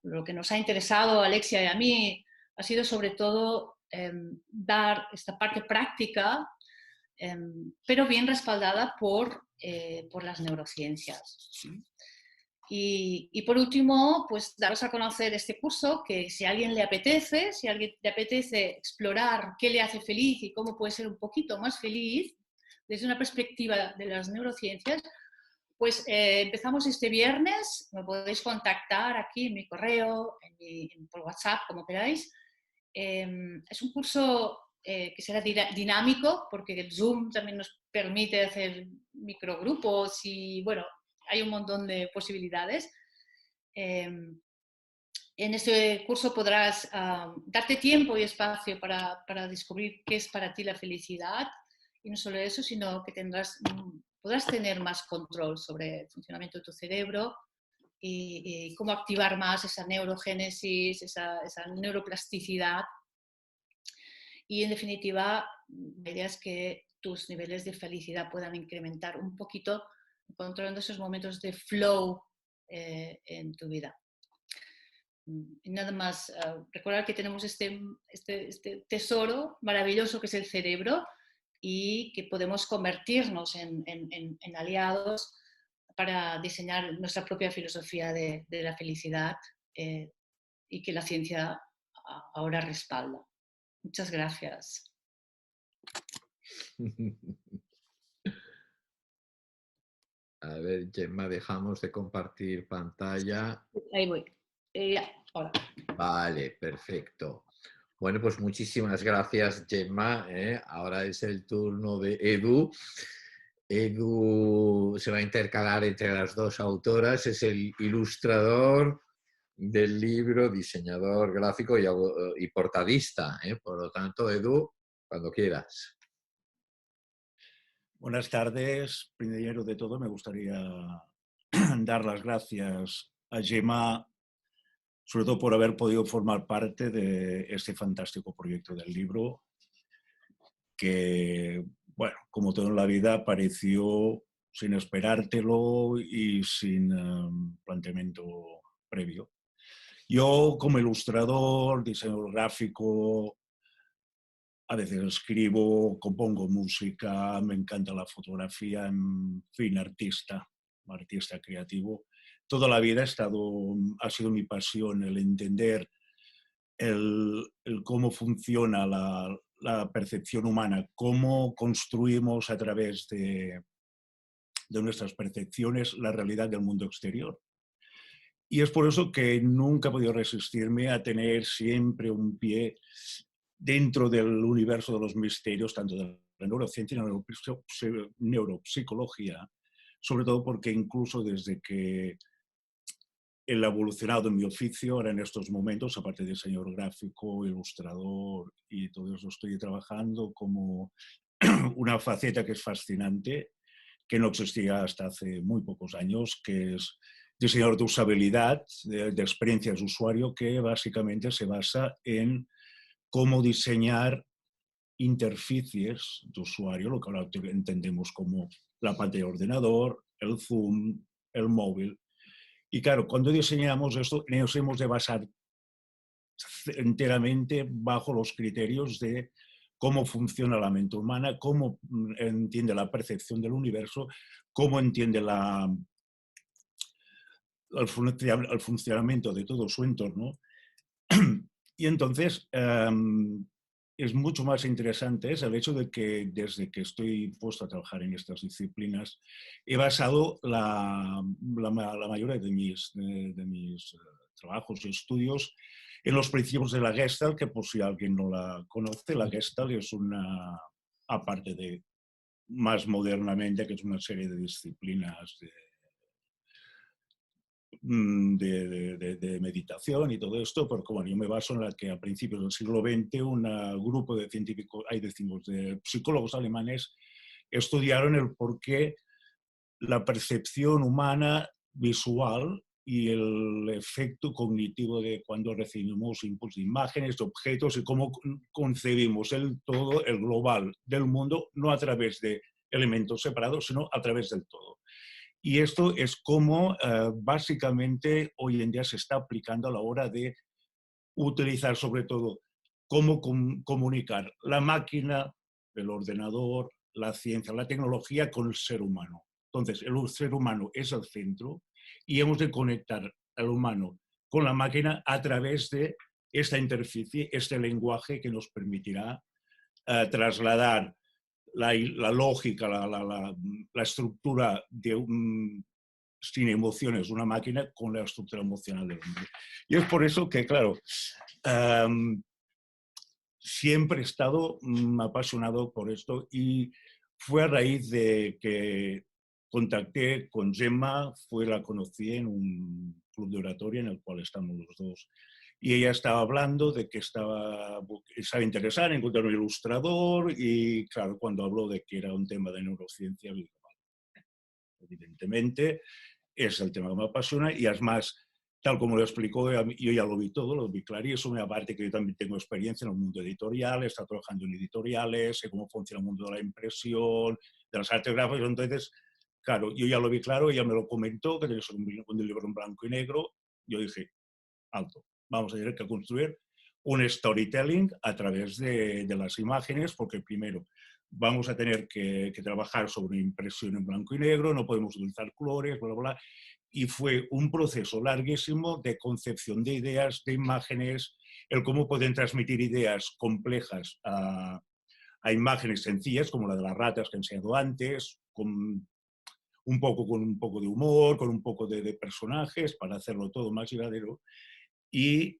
lo que nos ha interesado a Alexia y a mí ha sido sobre todo dar esta parte práctica, pero bien respaldada por las neurociencias. Y por último, pues daros a conocer este curso, que si a alguien le apetece, explorar qué le hace feliz y cómo puede ser un poquito más feliz desde una perspectiva de las neurociencias, pues empezamos este viernes. Me podéis contactar aquí en mi correo, por WhatsApp, como queráis. Es un curso que será dinámico, porque el Zoom también nos permite hacer microgrupos y, bueno, hay un montón de posibilidades. En este curso podrás darte tiempo y espacio para descubrir qué es para ti la felicidad, y no solo eso, sino que podrás tener más control sobre el funcionamiento de tu cerebro y cómo activar más esa neurogénesis, esa neuroplasticidad. Y en definitiva, la idea es que tus niveles de felicidad puedan incrementar un poquito, encontrando esos momentos de flow en tu vida. Y nada más, recordar que tenemos este tesoro maravilloso que es el cerebro, y que podemos convertirnos en aliados para diseñar nuestra propia filosofía de la felicidad, y que la ciencia ahora respalda. Muchas gracias.
A ver, Gemma, dejamos de compartir pantalla.
Ahí voy. Ahora.
Vale, perfecto. Bueno, pues muchísimas gracias, Gemma. Ahora es el turno de Edu. Edu se va a intercalar entre las dos autoras. Es el ilustrador del libro, diseñador gráfico y portadista. Por lo tanto, Edu, cuando quieras.
Buenas tardes. Primero de todo, me gustaría dar las gracias a Gemma, sobre todo por haber podido formar parte de este fantástico proyecto del libro, que, bueno, como todo en la vida, apareció sin esperártelo y sin planteamiento previo. Yo, como ilustrador, diseñador gráfico, a veces escribo, compongo música, me encanta la fotografía, en fin, artista creativo. Toda la vida ha sido mi pasión el entender el cómo funciona la percepción humana, cómo construimos a través de nuestras percepciones la realidad del mundo exterior. Y es por eso que nunca he podido resistirme a tener siempre un pie dentro del universo de los misterios, tanto de la neurociencia y la neuropsicología, sobre todo porque incluso desde que he evolucionado en mi oficio, ahora en estos momentos, aparte de diseñador gráfico, ilustrador y todo eso, estoy trabajando como una faceta que es fascinante, que no existía hasta hace muy pocos años, que es diseñador de usabilidad, de experiencias de usuario, que básicamente se basa en cómo diseñar interfaces de usuario, lo que ahora entendemos como la pantalla de ordenador, el Zoom, el móvil. Y claro, cuando diseñamos esto, nos hemos de basar enteramente bajo los criterios de cómo funciona la mente humana, cómo entiende la percepción del universo, cómo entiende el funcionamiento de todo su entorno. Y entonces es mucho más interesante el hecho de que desde que estoy puesto a trabajar en estas disciplinas he basado la mayoría de mis trabajos y estudios en los principios de la Gestalt, que por si alguien no la conoce, la Gestalt es una, aparte de más modernamente, que es una serie de disciplinas de meditación y todo esto, porque bueno, yo me baso en la que a principios del siglo XX un grupo de científicos, de psicólogos alemanes, estudiaron el por qué la percepción humana visual y el efecto cognitivo de cuando recibimos inputs de imágenes, de objetos y cómo concebimos el todo, el global del mundo, no a través de elementos separados, sino a través del todo. Y esto es como básicamente hoy en día se está aplicando a la hora de utilizar sobre todo cómo comunicar la máquina, el ordenador, la ciencia, la tecnología con el ser humano. Entonces, el ser humano es el centro y hemos de conectar al humano con la máquina a través de esta interficie, este lenguaje que nos permitirá trasladar la lógica, la estructura sin emociones de una máquina con la estructura emocional del hombre. Y es por eso que, claro, siempre he estado apasionado por esto y fue a raíz de que contacté con Gemma, la conocí en un club de oratoria en el cual estamos los dos. Y ella estaba hablando de que estaba interesada en encontrar un ilustrador y, claro, cuando habló de que era un tema de neurociencia, evidentemente es el tema que me apasiona y además, tal como lo explicó, yo ya lo vi todo, lo vi clarísimo, y aparte que yo también tengo experiencia en el mundo editorial, he estado trabajando en editoriales, sé cómo funciona el mundo de la impresión, de las artes gráficas, entonces, claro, yo ya lo vi claro, ella me lo comentó, que tenía un libro en blanco y negro, yo dije, alto, vamos a tener que construir un storytelling a través de las imágenes, porque primero vamos a tener que trabajar sobre impresión en blanco y negro, no podemos utilizar colores, bla, bla, bla. Y fue un proceso larguísimo de concepción de ideas, de imágenes, el cómo pueden transmitir ideas complejas a imágenes sencillas, como la de las ratas que he enseñado antes, con un poco de humor, con un poco de personajes, para hacerlo todo más llevadero. Y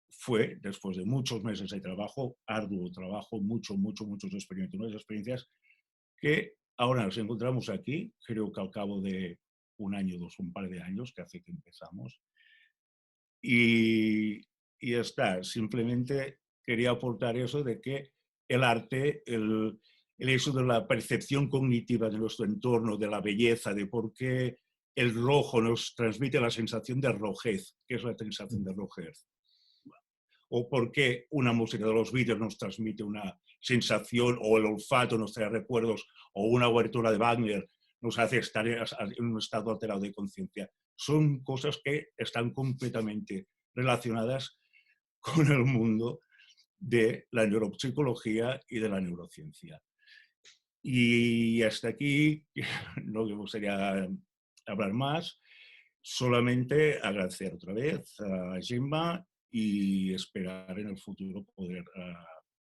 fue, después de muchos meses de trabajo, arduo trabajo, muchos experiencias, que ahora nos encontramos aquí, creo que al cabo de un año, un par de años, que hace que empezamos. Y ya está, simplemente quería aportar eso de que el arte, el hecho de la percepción cognitiva de nuestro entorno, de la belleza, de por qué el rojo nos transmite la sensación de rojez, que es la sensación de rojez, o por qué una música de los Beatles nos transmite una sensación, o el olfato nos trae recuerdos, o una obertura de Wagner nos hace estar en un estado alterado de conciencia. Son cosas que están completamente relacionadas con el mundo de la neuropsicología y de la neurociencia. Y hasta aquí no me gustaría hablar más, solamente agradecer otra vez a Gemma y esperar en el futuro poder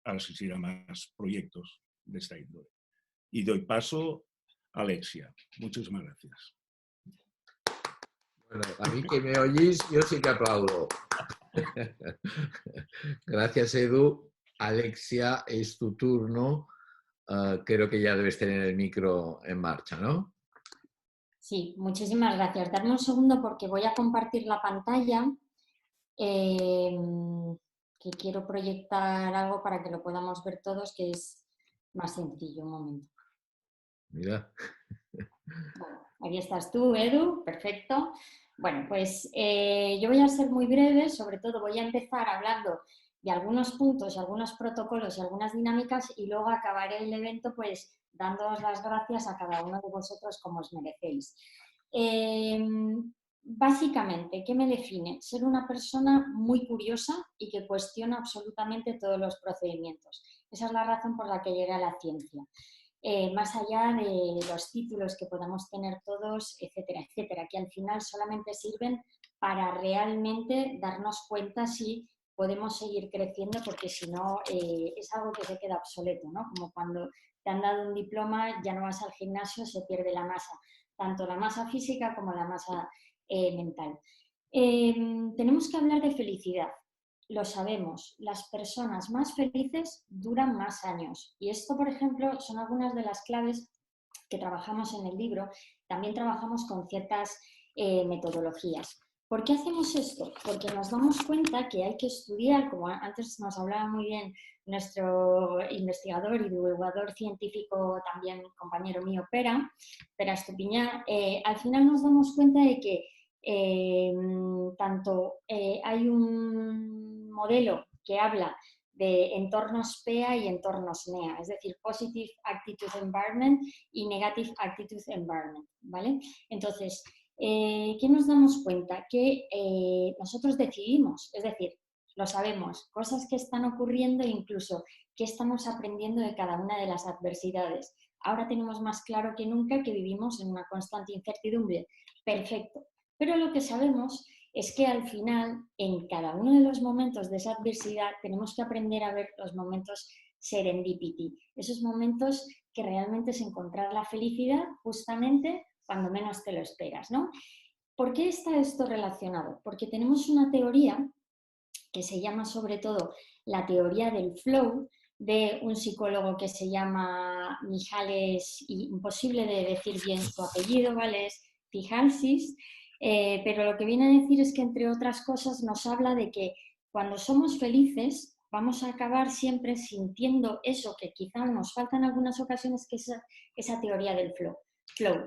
asistir a más proyectos de esta índole. Y doy paso a Alexia. Muchísimas gracias.
Bueno, a mí que me oís, yo sí que aplaudo. Gracias, Edu. Alexia, es tu turno. Creo que ya debes tener el micro en marcha, ¿no?
Sí, muchísimas gracias. Darme un segundo porque voy a compartir la pantalla, que quiero proyectar algo para que lo podamos ver todos, que es más sencillo. Un momento.
Mira.
Bueno, ahí estás tú, Edu, perfecto. Bueno, pues yo voy a ser muy breve, sobre todo voy a empezar hablando de algunos puntos, algunos protocolos y algunas dinámicas y luego acabaré el evento pues dándoos las gracias a cada uno de vosotros como os merecéis. Básicamente, ¿qué me define? Ser una persona muy curiosa y que cuestiona absolutamente todos los procedimientos. Esa es la razón por la que llegué a la ciencia. Más allá de los títulos que podamos tener todos, etcétera, etcétera, que al final solamente sirven para realmente darnos cuenta si podemos seguir creciendo, porque si no es algo que se queda obsoleto, ¿no? Como cuando te han dado un diploma, ya no vas al gimnasio, se pierde la masa, tanto la masa física como la masa mental. Tenemos que hablar de felicidad. Lo sabemos, las personas más felices duran más años. Y esto, por ejemplo, son algunas de las claves que trabajamos en el libro. También trabajamos con ciertas metodologías. ¿Por qué hacemos esto? Porque nos damos cuenta que hay que estudiar, como antes nos hablaba muy bien nuestro investigador y divulgador científico, también compañero mío, Pera Estupiñán, al final nos damos cuenta de que Hay un modelo que habla de entornos PEA y entornos NEA, es decir, Positive Attitude Environment y Negative Attitude Environment, ¿vale? Entonces, ¿qué nos damos cuenta? Que nosotros decidimos, es decir, lo sabemos, cosas que están ocurriendo e incluso qué estamos aprendiendo de cada una de las adversidades. Ahora tenemos más claro que nunca que vivimos en una constante incertidumbre. Perfecto. Pero lo que sabemos es que al final, en cada uno de los momentos de esa adversidad, tenemos que aprender a ver los momentos serendipity, esos momentos que realmente es encontrar la felicidad justamente cuando menos te lo esperas, ¿no? ¿Por qué está esto relacionado? Porque tenemos una teoría que se llama sobre todo la teoría del flow, de un psicólogo que se llama Mihalis, imposible de decir bien su apellido, ¿vale? Es Mihalsis, pero lo que viene a decir es que, entre otras cosas, nos habla de que cuando somos felices vamos a acabar siempre sintiendo eso que quizá nos falta en algunas ocasiones, que es esa teoría del flow.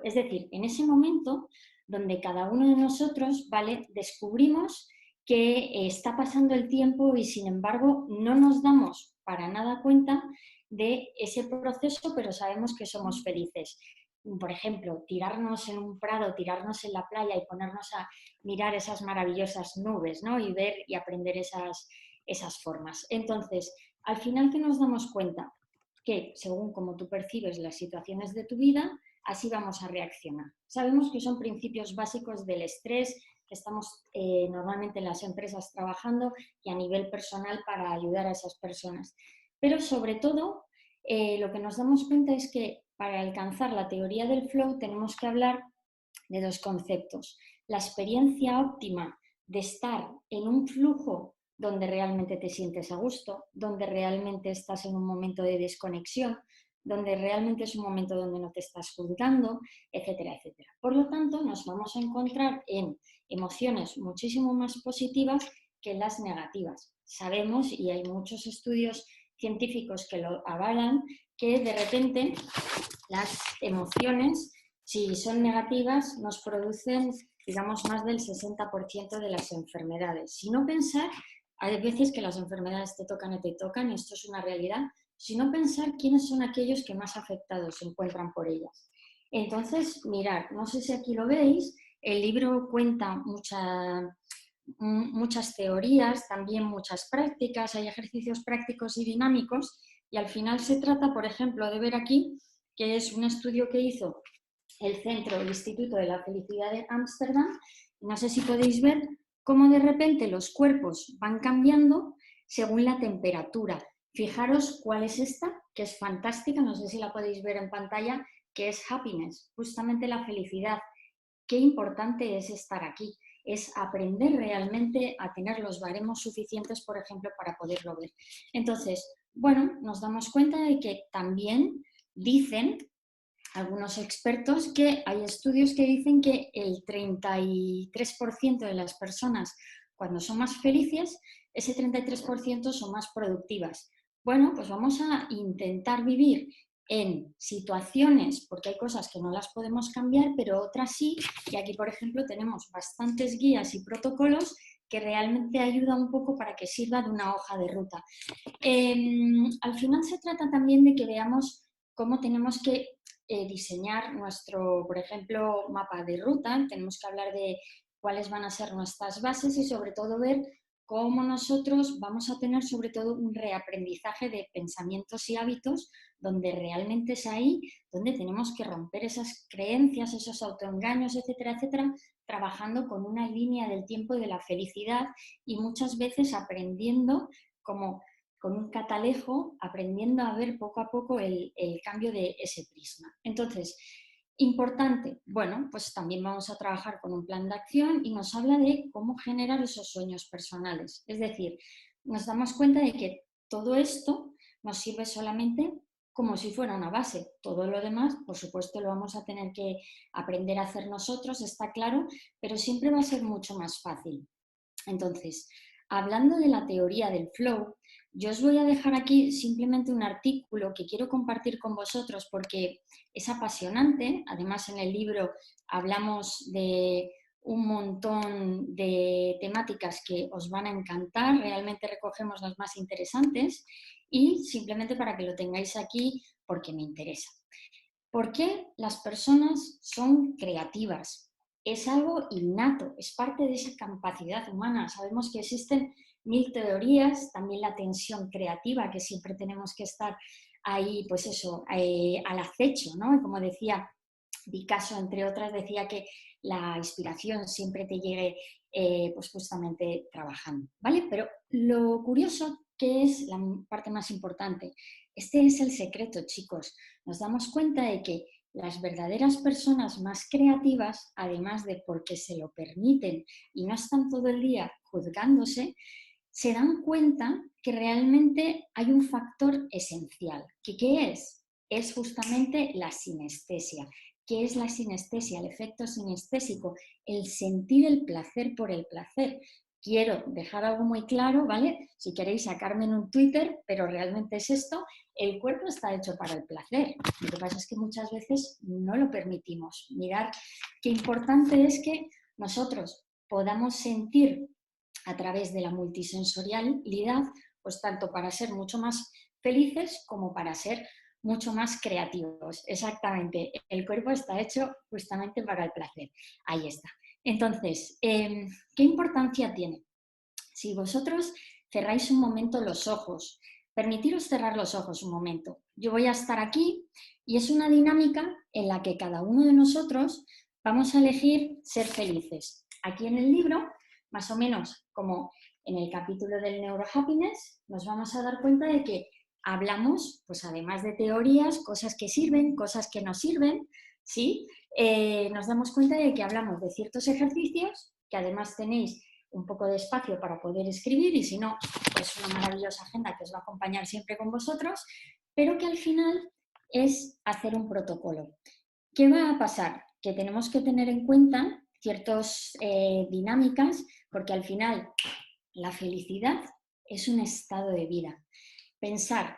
Es decir, en ese momento donde cada uno de nosotros, ¿vale?, descubrimos que está pasando el tiempo y, sin embargo, no nos damos para nada cuenta de ese proceso, pero sabemos que somos felices. Por ejemplo, tirarnos en un prado, tirarnos en la playa y ponernos a mirar esas maravillosas nubes, ¿no? Y ver y aprender esas formas. Entonces, al final, ¿qué nos damos cuenta? Que según como tú percibes las situaciones de tu vida, así vamos a reaccionar. Sabemos que son principios básicos del estrés, que estamos normalmente en las empresas trabajando, y a nivel personal para ayudar a esas personas. Pero sobre todo, lo que nos damos cuenta es que para alcanzar la teoría del flow tenemos que hablar de dos conceptos. La experiencia óptima de estar en un flujo donde realmente te sientes a gusto, donde realmente estás en un momento de desconexión, donde realmente es un momento donde no te estás juzgando, etcétera, etcétera. Por lo tanto, nos vamos a encontrar en emociones muchísimo más positivas que las negativas. Sabemos, y hay muchos estudios científicos que lo avalan, que de repente las emociones, si son negativas, nos producen, digamos, más del 60% de las enfermedades. Si no pensar, hay veces que las enfermedades te tocan y te tocan, y esto es una realidad, sino pensar quiénes son aquellos que más afectados se encuentran por ellas. Entonces, mirad, no sé si aquí lo veis, el libro cuenta muchas teorías, también muchas prácticas, hay ejercicios prácticos y dinámicos, y al final se trata, por ejemplo, de ver aquí, que es un estudio que hizo el Instituto de la Felicidad de Ámsterdam. No sé si podéis ver cómo de repente los cuerpos van cambiando según la temperatura. Fijaros cuál es esta, que es fantástica, no sé si la podéis ver en pantalla, que es happiness, justamente la felicidad. Qué importante es estar aquí, es aprender realmente a tener los baremos suficientes, por ejemplo, para poderlo ver. Entonces, bueno, nos damos cuenta de que también dicen algunos expertos que hay estudios que dicen que el 33% de las personas, cuando son más felices, ese 33% son más productivas. Bueno, pues vamos a intentar vivir en situaciones, porque hay cosas que no las podemos cambiar, pero otras sí, y aquí, por ejemplo, tenemos bastantes guías y protocolos que realmente ayudan un poco para que sirva de una hoja de ruta. Al final se trata también de que veamos cómo tenemos que diseñar nuestro, por ejemplo, mapa de ruta. Tenemos que hablar de cuáles van a ser nuestras bases y sobre todo ver cómo nosotros vamos a tener sobre todo un reaprendizaje de pensamientos y hábitos, donde realmente es ahí donde tenemos que romper esas creencias, esos autoengaños, etcétera, etcétera, trabajando con una línea del tiempo y de la felicidad, y muchas veces aprendiendo como con un catalejo, aprendiendo a ver poco a poco el cambio de ese prisma. Entonces, importante, bueno, pues también vamos a trabajar con un plan de acción y nos habla de cómo generar esos sueños personales. Es decir, nos damos cuenta de que todo esto nos sirve solamente como si fuera una base. Todo lo demás, por supuesto, lo vamos a tener que aprender a hacer nosotros, está claro, pero siempre va a ser mucho más fácil. Entonces, hablando de la teoría del flow, yo os voy a dejar aquí simplemente un artículo que quiero compartir con vosotros porque es apasionante. Además, en el libro hablamos de un montón de temáticas que os van a encantar, realmente recogemos las más interesantes y simplemente para que lo tengáis aquí porque me interesa. ¿Por qué las personas son creativas? Es algo innato, es parte de esa capacidad humana. Sabemos que existen 1000 teorías, también la tensión creativa, que siempre tenemos que estar ahí, pues eso, al acecho, ¿no? Y como decía Picasso, entre otras, decía que la inspiración siempre te llegue pues justamente trabajando, ¿vale? Pero lo curioso, que es la parte más importante, este es el secreto, chicos. Nos damos cuenta de que las verdaderas personas más creativas, además de porque se lo permiten y no están todo el día juzgándose, se dan cuenta que realmente hay un factor esencial. ¿Qué es? Es justamente la sinestesia. ¿Qué es la sinestesia? El efecto sinestésico, el sentir el placer por el placer. Quiero dejar algo muy claro, ¿vale? Si queréis sacarme en un Twitter, pero realmente es esto, el cuerpo está hecho para el placer. Lo que pasa es que muchas veces no lo permitimos. Mirad qué importante es que nosotros podamos sentir a través de la multisensorialidad, pues tanto para ser mucho más felices como para ser mucho más creativos. Exactamente, el cuerpo está hecho justamente para el placer. Ahí está. Entonces, ¿qué importancia tiene? Si vosotros cerráis un momento los ojos, permitiros cerrar los ojos un momento. Yo voy a estar aquí y es una dinámica en la que cada uno de nosotros vamos a elegir ser felices. Aquí en el libro, más o menos como en el capítulo del Neurohappiness, nos vamos a dar cuenta de que hablamos, pues además de teorías, cosas que sirven, cosas que no sirven, ¿sí? Nos damos cuenta de que hablamos de ciertos ejercicios, que además tenéis un poco de espacio para poder escribir y si no, pues una maravillosa agenda que os va a acompañar siempre con vosotros, pero que al final es hacer un protocolo. ¿Qué va a pasar? Que tenemos que tener en cuenta ciertas dinámicas, porque al final la felicidad es un estado de vida. Pensar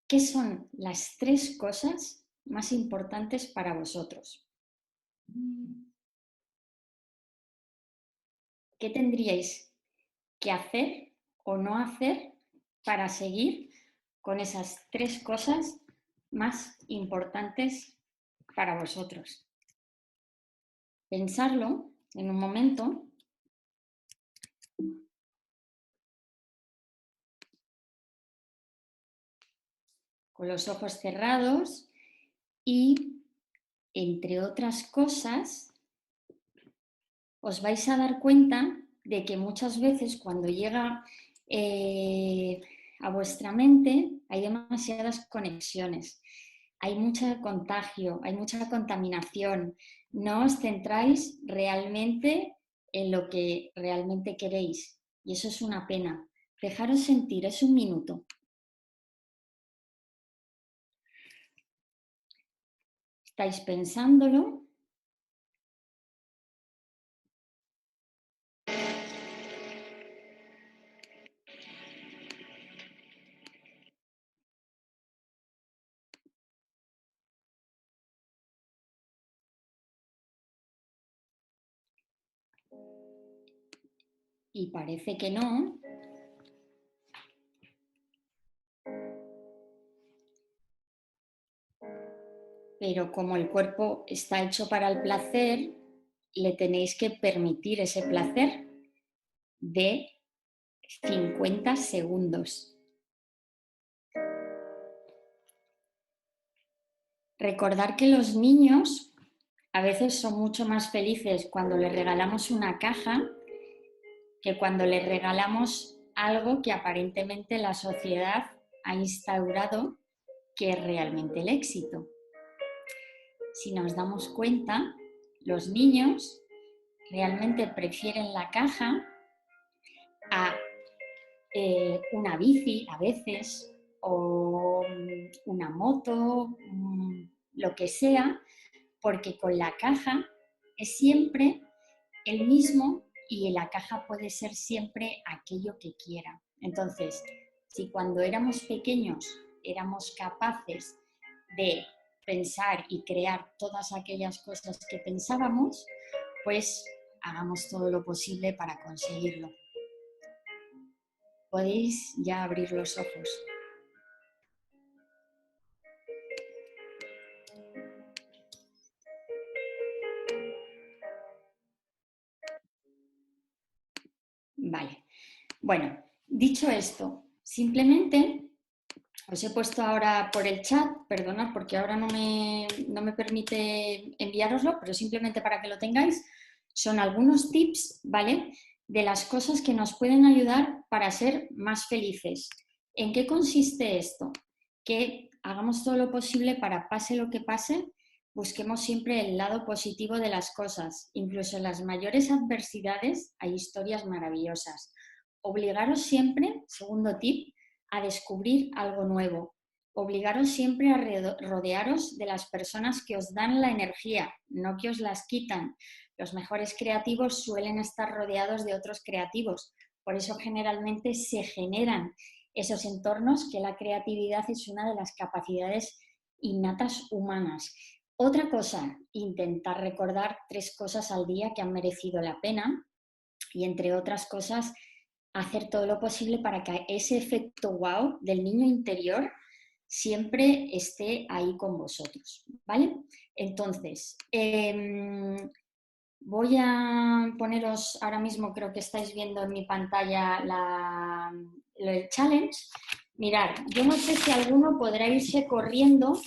qué son las 3 cosas más importantes para vosotros. ¿Qué tendríais que hacer o no hacer para seguir con esas 3 cosas más importantes para vosotros? Pensarlo en un momento. Con los ojos cerrados y, entre otras cosas, os vais a dar cuenta de que muchas veces cuando llega a vuestra mente hay demasiadas conexiones, hay mucho contagio, hay mucha contaminación, no os centráis realmente en lo que realmente queréis y eso es una pena. Dejaros sentir, es un minuto. ¿Estáis pensándolo? Y parece que no. Pero como el cuerpo está hecho para el placer, le tenéis que permitir ese placer de 50 segundos. Recordar que los niños a veces son mucho más felices cuando les regalamos una caja que cuando les regalamos algo que aparentemente la sociedad ha instaurado que es realmente el éxito. Si nos damos cuenta, los niños realmente prefieren la caja a una bici a veces o una moto, lo que sea, porque con la caja es siempre el mismo y la caja puede ser siempre aquello que quiera. Entonces, si cuando éramos pequeños éramos capaces de pensar y crear todas aquellas cosas que pensábamos, pues hagamos todo lo posible para conseguirlo. Podéis ya abrir los ojos. Vale. Bueno, dicho esto, simplemente os he puesto ahora por el chat, perdonad porque ahora no me permite enviároslo, pero simplemente para que lo tengáis, son algunos tips, ¿vale?, de las cosas que nos pueden ayudar para ser más felices. ¿En qué consiste esto? Que hagamos todo lo posible para, pase lo que pase, busquemos siempre el lado positivo de las cosas. Incluso en las mayores adversidades hay historias maravillosas. Obligaros siempre, segundo tip, a descubrir algo nuevo. Obligaros siempre a rodearos de las personas que os dan la energía, no que os las quitan. Los mejores creativos suelen estar rodeados de otros creativos. Por eso generalmente se generan esos entornos, que la creatividad es una de las capacidades innatas humanas. Otra cosa, intentar recordar 3 cosas al día que han merecido la pena y, entre otras cosas, hacer todo lo posible para que ese efecto wow del niño interior siempre esté ahí con vosotros, ¿vale? Entonces, voy a poneros ahora mismo, creo que estáis viendo en mi pantalla el challenge. Mirad, yo no sé si alguno podrá irse corriendo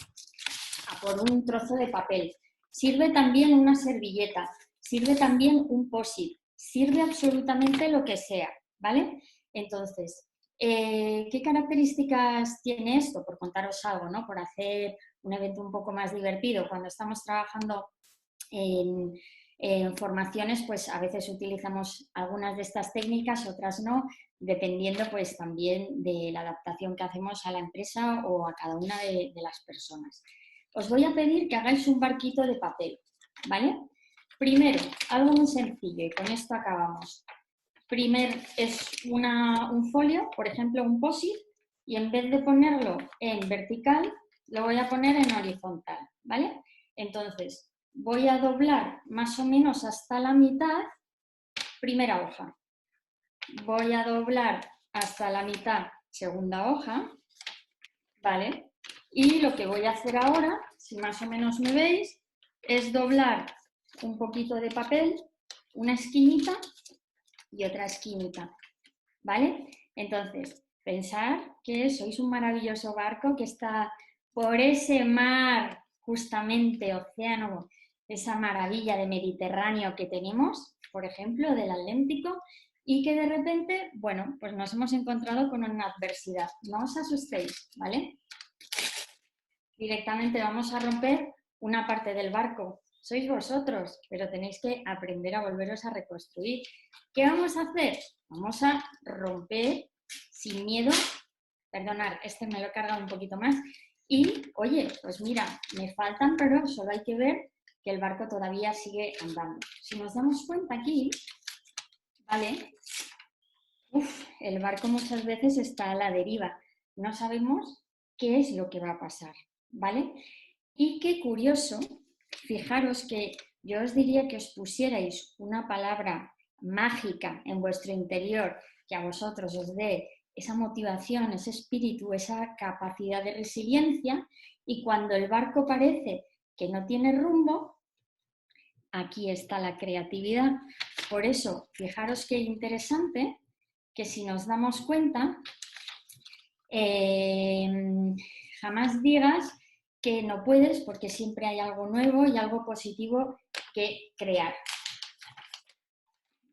a por un trozo de papel. Sirve también una servilleta, sirve también un post-it, sirve absolutamente lo que sea, ¿vale? Entonces, ¿qué características tiene esto? Por contaros algo, ¿no? Por hacer un evento un poco más divertido. Cuando estamos trabajando en formaciones, pues a veces utilizamos algunas de estas técnicas, otras no, dependiendo pues también de la adaptación que hacemos a la empresa o a cada una de las personas. Os voy a pedir que hagáis un barquito de papel, ¿vale? Primero, algo muy sencillo y con esto acabamos. Primero es un folio, por ejemplo un post-it, y en vez de ponerlo en vertical, lo voy a poner en horizontal, ¿vale? Entonces, voy a doblar más o menos hasta la mitad, primera hoja. Voy a doblar hasta la mitad, segunda hoja, ¿vale? Y lo que voy a hacer ahora, si más o menos me veis, es doblar un poquito de papel, una esquinita y otra esquinita, ¿vale? Entonces, pensar que sois un maravilloso barco que está por ese mar, justamente, océano, esa maravilla de Mediterráneo que tenemos, por ejemplo, del Atlántico, y que de repente, bueno, pues nos hemos encontrado con una adversidad. No os asustéis, ¿vale? Directamente vamos a romper una parte del barco. Sois vosotros, pero tenéis que aprender a volveros a reconstruir. ¿Qué vamos a hacer? Vamos a romper sin miedo. Perdonad, este me lo he cargado un poquito más. Y, oye, pues mira, me faltan, pero solo hay que ver que el barco todavía sigue andando. Si nos damos cuenta aquí, ¿vale? El barco muchas veces está a la deriva. No sabemos qué es lo que va a pasar, ¿vale? Y qué curioso, fijaros que yo os diría que os pusierais una palabra mágica en vuestro interior que a vosotros os dé esa motivación, ese espíritu, esa capacidad de resiliencia, y cuando el barco parece que no tiene rumbo, aquí está la creatividad. Por eso, fijaros qué interesante que si nos damos cuenta, jamás digas que no puedes, porque siempre hay algo nuevo y algo positivo que crear.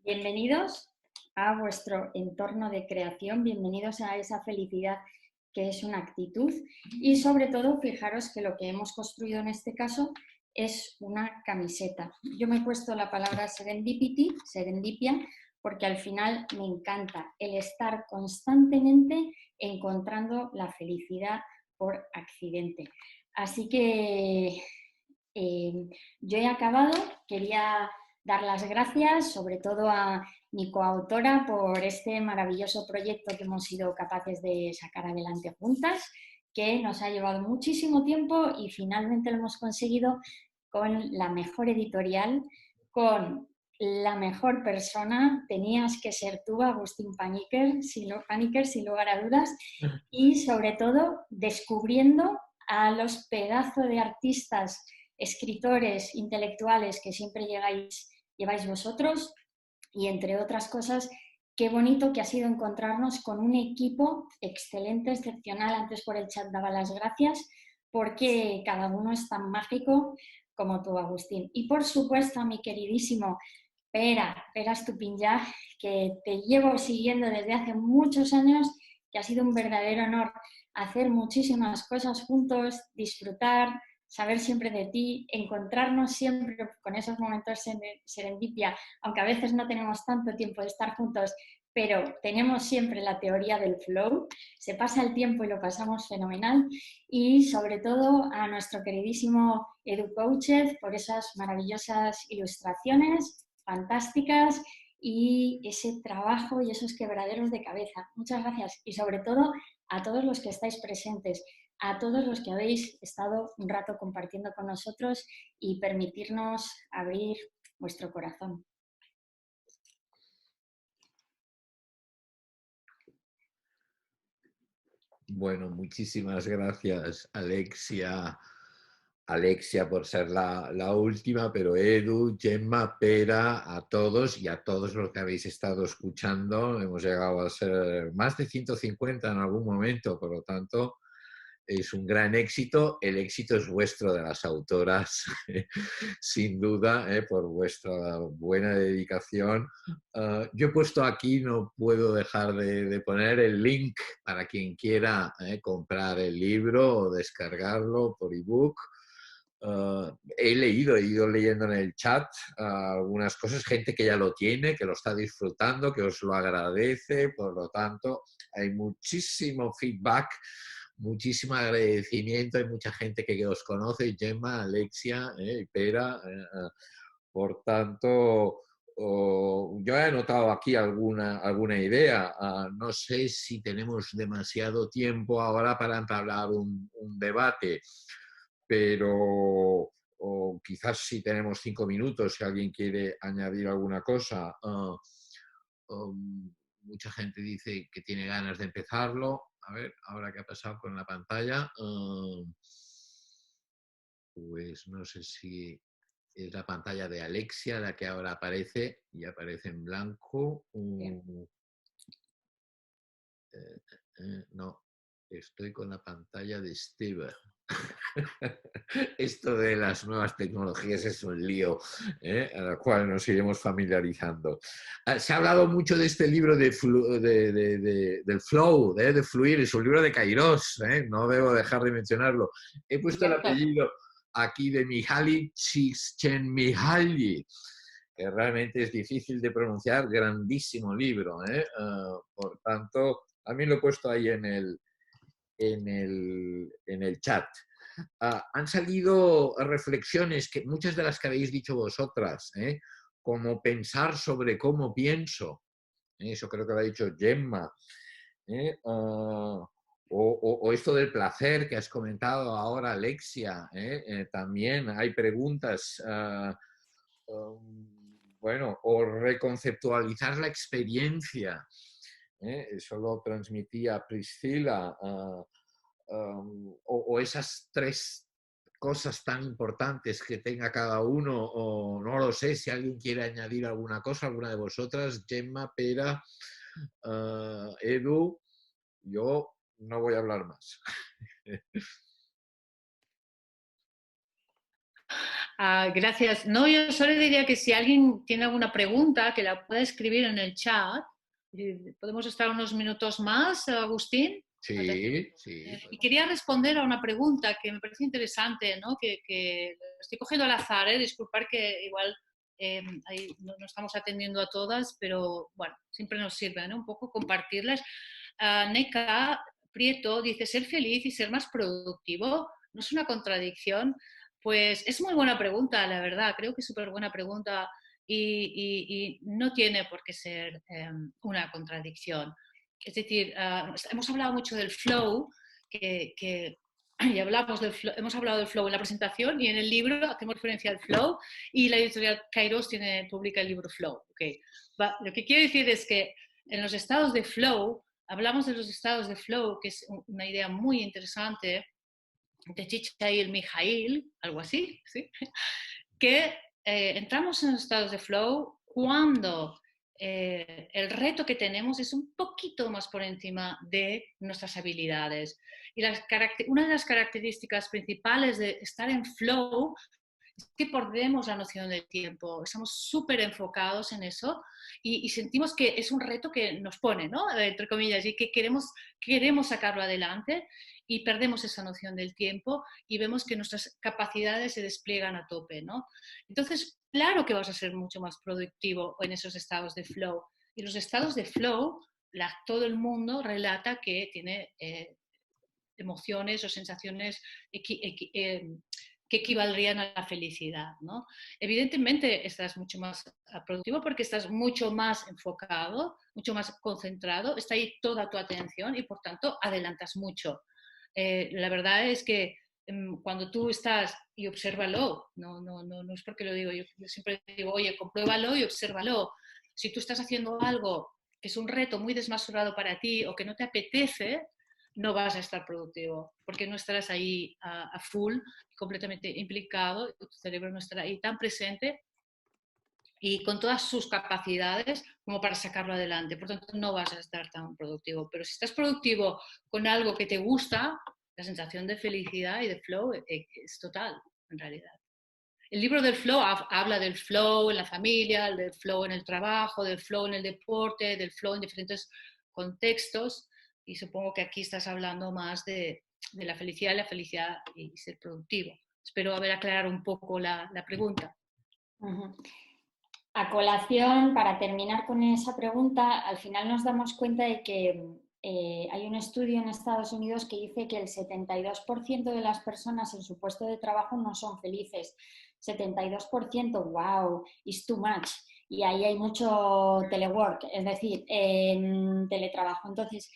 Bienvenidos a vuestro entorno de creación, bienvenidos a esa felicidad que es una actitud, y sobre todo fijaros que lo que hemos construido en este caso es una camiseta. Yo me he puesto la palabra serendipity, serendipia, porque al final me encanta el estar constantemente encontrando la felicidad por accidente. Así que yo he acabado. Quería dar las gracias sobre todo a mi coautora por este maravilloso proyecto que hemos sido capaces de sacar adelante juntas, que nos ha llevado muchísimo tiempo y finalmente lo hemos conseguido con la mejor editorial, con la mejor persona, tenías que ser tú, Agustín Paniker, sin lugar a dudas, y sobre todo descubriendo a los pedazos de artistas, escritores, intelectuales que siempre lleváis vosotros, y entre otras cosas, qué bonito que ha sido encontrarnos con un equipo excelente, excepcional. Antes por el chat daba las gracias, porque cada uno es tan mágico como tú, Agustín. Y por supuesto a mi queridísimo Pera Estupinllá, que te llevo siguiendo desde hace muchos años, que ha sido un verdadero honor hacer muchísimas cosas juntos, disfrutar, saber siempre de ti, encontrarnos siempre con esos momentos de serendipia, aunque a veces no tenemos tanto tiempo de estar juntos, pero tenemos siempre la teoría del flow, se pasa el tiempo y lo pasamos fenomenal. Y sobre todo a nuestro queridísimo Edu Couchez por esas maravillosas ilustraciones fantásticas y ese trabajo y esos quebraderos de cabeza. Muchas gracias. Y sobre todo a todos los que estáis presentes, a todos los que habéis estado un rato compartiendo con nosotros y permitirnos abrir vuestro corazón.
Bueno, muchísimas gracias, Alexia por ser la última, pero Edu, Gemma, Pera, a todos y a todos los que habéis estado escuchando. Hemos llegado a ser más de 150 en algún momento, por lo tanto, es un gran éxito. El éxito es vuestro, de las autoras, sin duda, por vuestra buena dedicación. Yo he puesto aquí, no puedo dejar de poner el link para quien quiera comprar el libro o descargarlo por ebook. He ido leyendo en el chat algunas cosas, gente que ya lo tiene, que lo está disfrutando, que os lo agradece, por lo tanto, hay muchísimo feedback, muchísimo agradecimiento, hay mucha gente que os conoce, Gemma, Alexia, Pera, por tanto, yo he anotado aquí alguna idea. No sé si tenemos demasiado tiempo ahora para entablar un debate, pero quizás si tenemos 5 minutos, si alguien quiere añadir alguna cosa. Mucha gente dice que tiene ganas de empezarlo. A ver, ahora qué ha pasado con la pantalla. Pues no sé si es la pantalla de Alexia la que ahora aparece y aparece en blanco. No, estoy con la pantalla de Steve. Esto de las nuevas tecnologías es un lío, al cual nos iremos familiarizando. Se ha hablado mucho de este libro del flow, de fluir, es un libro de Kairos, no debo dejar de mencionarlo. He puesto el apellido aquí de Mihaly Csikszentmihalyi, que realmente es difícil de pronunciar, grandísimo libro. Por tanto, a mí lo he puesto ahí en el chat. Han salido reflexiones, que muchas de las que habéis dicho vosotras, como pensar sobre cómo pienso, eso creo que lo ha dicho Gemma, o esto del placer que has comentado ahora, Alexia, también hay preguntas, bueno, o reconceptualizar la experiencia, eso lo transmitía Priscila, o esas 3 cosas tan importantes que tenga cada uno, o no lo sé, si alguien quiere añadir alguna cosa, alguna de vosotras, Gemma, Pera, Edu, yo no voy a hablar más.
Gracias. No, yo solo diría que si alguien tiene alguna pregunta, que la pueda escribir en el chat. ¿Podemos estar unos minutos más, Agustín?
Sí, sí.
Y quería responder a una pregunta que me parece interesante, ¿no? Que estoy cogiendo al azar, disculpar que igual ahí no estamos atendiendo a todas, pero bueno, siempre nos sirve, ¿no? Un poco compartirlas. Neca Prieto dice, ser feliz y ser más productivo, ¿no es una contradicción? Pues es muy buena pregunta, la verdad, creo que es súper buena pregunta y no tiene por qué ser una contradicción. Es decir, hemos hablado mucho del flow, que y hemos hablado del flow en la presentación y en el libro hacemos referencia al flow y la editorial Kairos publica el libro Flow. Okay. Lo que quiero decir es que en los estados de flow, hablamos de los estados de flow, que es una idea muy interesante de Csikszentmihalyi, algo así, ¿sí? Que entramos en los estados de flow cuando el reto que tenemos es un poquito más por encima de nuestras habilidades. Y una de las características principales de estar en flow es que perdemos la noción del tiempo, estamos súper enfocados en eso y sentimos que es un reto que nos pone, ¿no? Entre comillas, y que queremos sacarlo adelante y perdemos esa noción del tiempo y vemos que nuestras capacidades se despliegan a tope, ¿no? Entonces, claro que vas a ser mucho más productivo en esos estados de flow. Y los estados de flow, todo el mundo relata que tiene emociones o sensaciones que equivaldrían a la felicidad, ¿no? Evidentemente estás mucho más productivo porque estás mucho más enfocado, mucho más concentrado, está ahí toda tu atención y por tanto adelantas mucho. La verdad es que cuando tú estás, y obsérvalo, no es porque lo digo, yo siempre digo, oye, compruébalo y obsérvalo. Si tú estás haciendo algo que es un reto muy desmesurado para ti o que no te apetece, no vas a estar productivo, porque no estarás ahí a full, completamente implicado, tu cerebro no estará ahí tan presente y con todas sus capacidades como para sacarlo adelante. Por tanto, no vas a estar tan productivo. Pero si estás productivo con algo que te gusta, la sensación de felicidad y de flow es total, en realidad. El libro del flow habla del flow en la familia, del flow en el trabajo, del flow en el deporte, del flow en diferentes contextos. Y supongo que aquí estás hablando más de la felicidad y ser productivo. Espero haber aclarado un poco la pregunta.
Uh-huh. A colación, para terminar con esa pregunta, al final nos damos cuenta de que hay un estudio en Estados Unidos que dice que el 72% de las personas en su puesto de trabajo no son felices. 72%, wow, is too much. Y ahí hay mucho telework, es decir, teletrabajo. Entonces,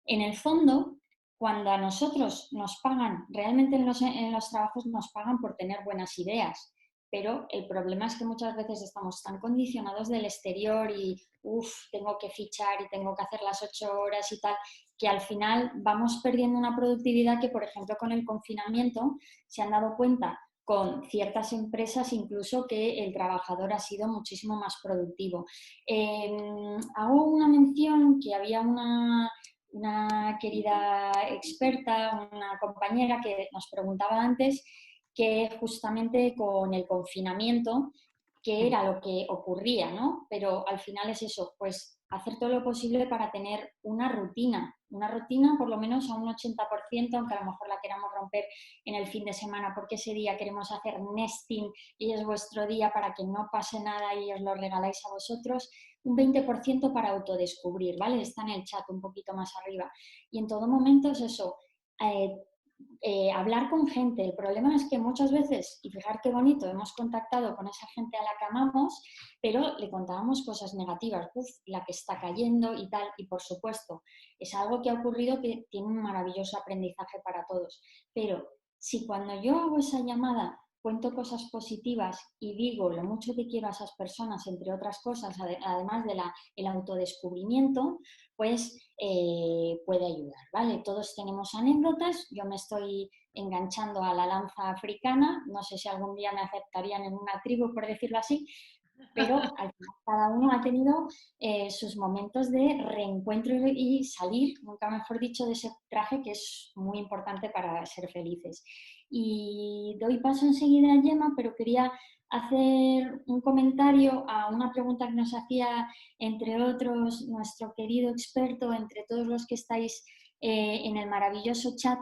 en el fondo, cuando a nosotros nos pagan, realmente en los trabajos nos pagan por tener buenas ideas, pero el problema es que muchas veces estamos tan condicionados del exterior y tengo que fichar y tengo que hacer las 8 horas y tal, que al final vamos perdiendo una productividad que, por ejemplo, con el confinamiento se han dado cuenta con ciertas empresas incluso que el trabajador ha sido muchísimo más productivo. Hago una mención que había una querida experta, una compañera que nos preguntaba antes que justamente con el confinamiento, qué era lo que ocurría, ¿no? Pero al final es eso, pues hacer todo lo posible para tener una rutina por lo menos a un 80%, aunque a lo mejor la queramos romper en el fin de semana porque ese día queremos hacer nesting y es vuestro día para que no pase nada y os lo regaláis a vosotros, un 20% para autodescubrir, ¿vale? Está en el chat un poquito más arriba. Y en todo momento es eso, hablar con gente. El problema es que muchas veces, y fijar qué bonito, hemos contactado con esa gente a la que amamos, pero le contábamos cosas negativas, la que está cayendo y tal, y por supuesto, es algo que ha ocurrido que tiene un maravilloso aprendizaje para todos. Pero si cuando yo hago esa llamada cuento cosas positivas y digo lo mucho que quiero a esas personas, entre otras cosas, además del autodescubrimiento, pues puede ayudar, ¿vale? Todos tenemos anécdotas, yo me estoy enganchando a la lanza africana, no sé si algún día me aceptarían en una tribu, por decirlo así, pero al final cada uno ha tenido sus momentos de reencuentro y salir, nunca mejor dicho, de ese traje que es muy importante para ser felices. Y doy paso enseguida a Gemma, pero quería hacer un comentario a una pregunta que nos hacía, entre otros, nuestro querido experto, entre todos los que estáis en el maravilloso chat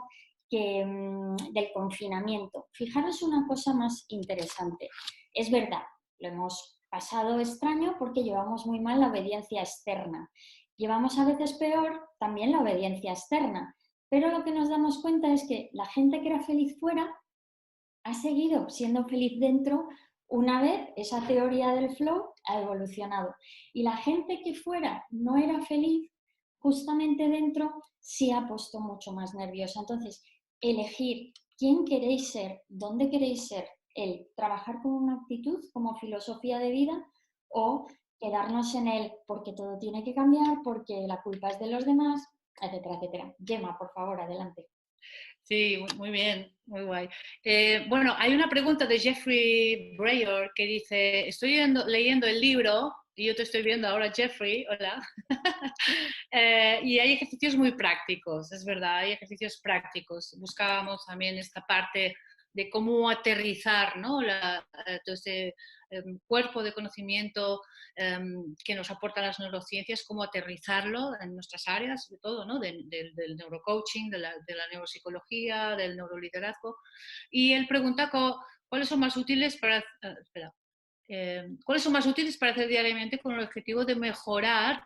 del confinamiento. Fijaros una cosa más interesante. Es verdad, lo hemos pasado extraño porque llevamos muy mal la obediencia externa. Llevamos a veces peor también la obediencia externa. Pero lo que nos damos cuenta es que la gente que era feliz fuera ha seguido siendo feliz dentro una vez esa teoría del flow ha evolucionado. Y la gente que fuera no era feliz, justamente dentro sí ha puesto mucho más nerviosa. Entonces, elegir quién queréis ser, dónde queréis ser, el trabajar con una actitud como filosofía de vida o quedarnos en el porque todo tiene que cambiar, porque la culpa es de los demás, etcétera, etcétera. Gemma, por favor, adelante.
Sí, muy bien, muy guay. Bueno, hay una pregunta de Jeffrey Breyer que dice, estoy leyendo el libro, y yo te estoy viendo ahora, Jeffrey, hola, y hay ejercicios muy prácticos, es verdad, hay ejercicios prácticos. Buscábamos también esta parte de cómo aterrizar, ¿no? Todo este cuerpo de conocimiento que nos aportan las neurociencias, cómo aterrizarlo en nuestras áreas, sobre todo, ¿no? Del neurocoaching, de la neuropsicología, del neuroliderazgo. Y él pregunta cuáles son más útiles para... ¿cuáles son más útiles para hacer diariamente con el objetivo de mejorar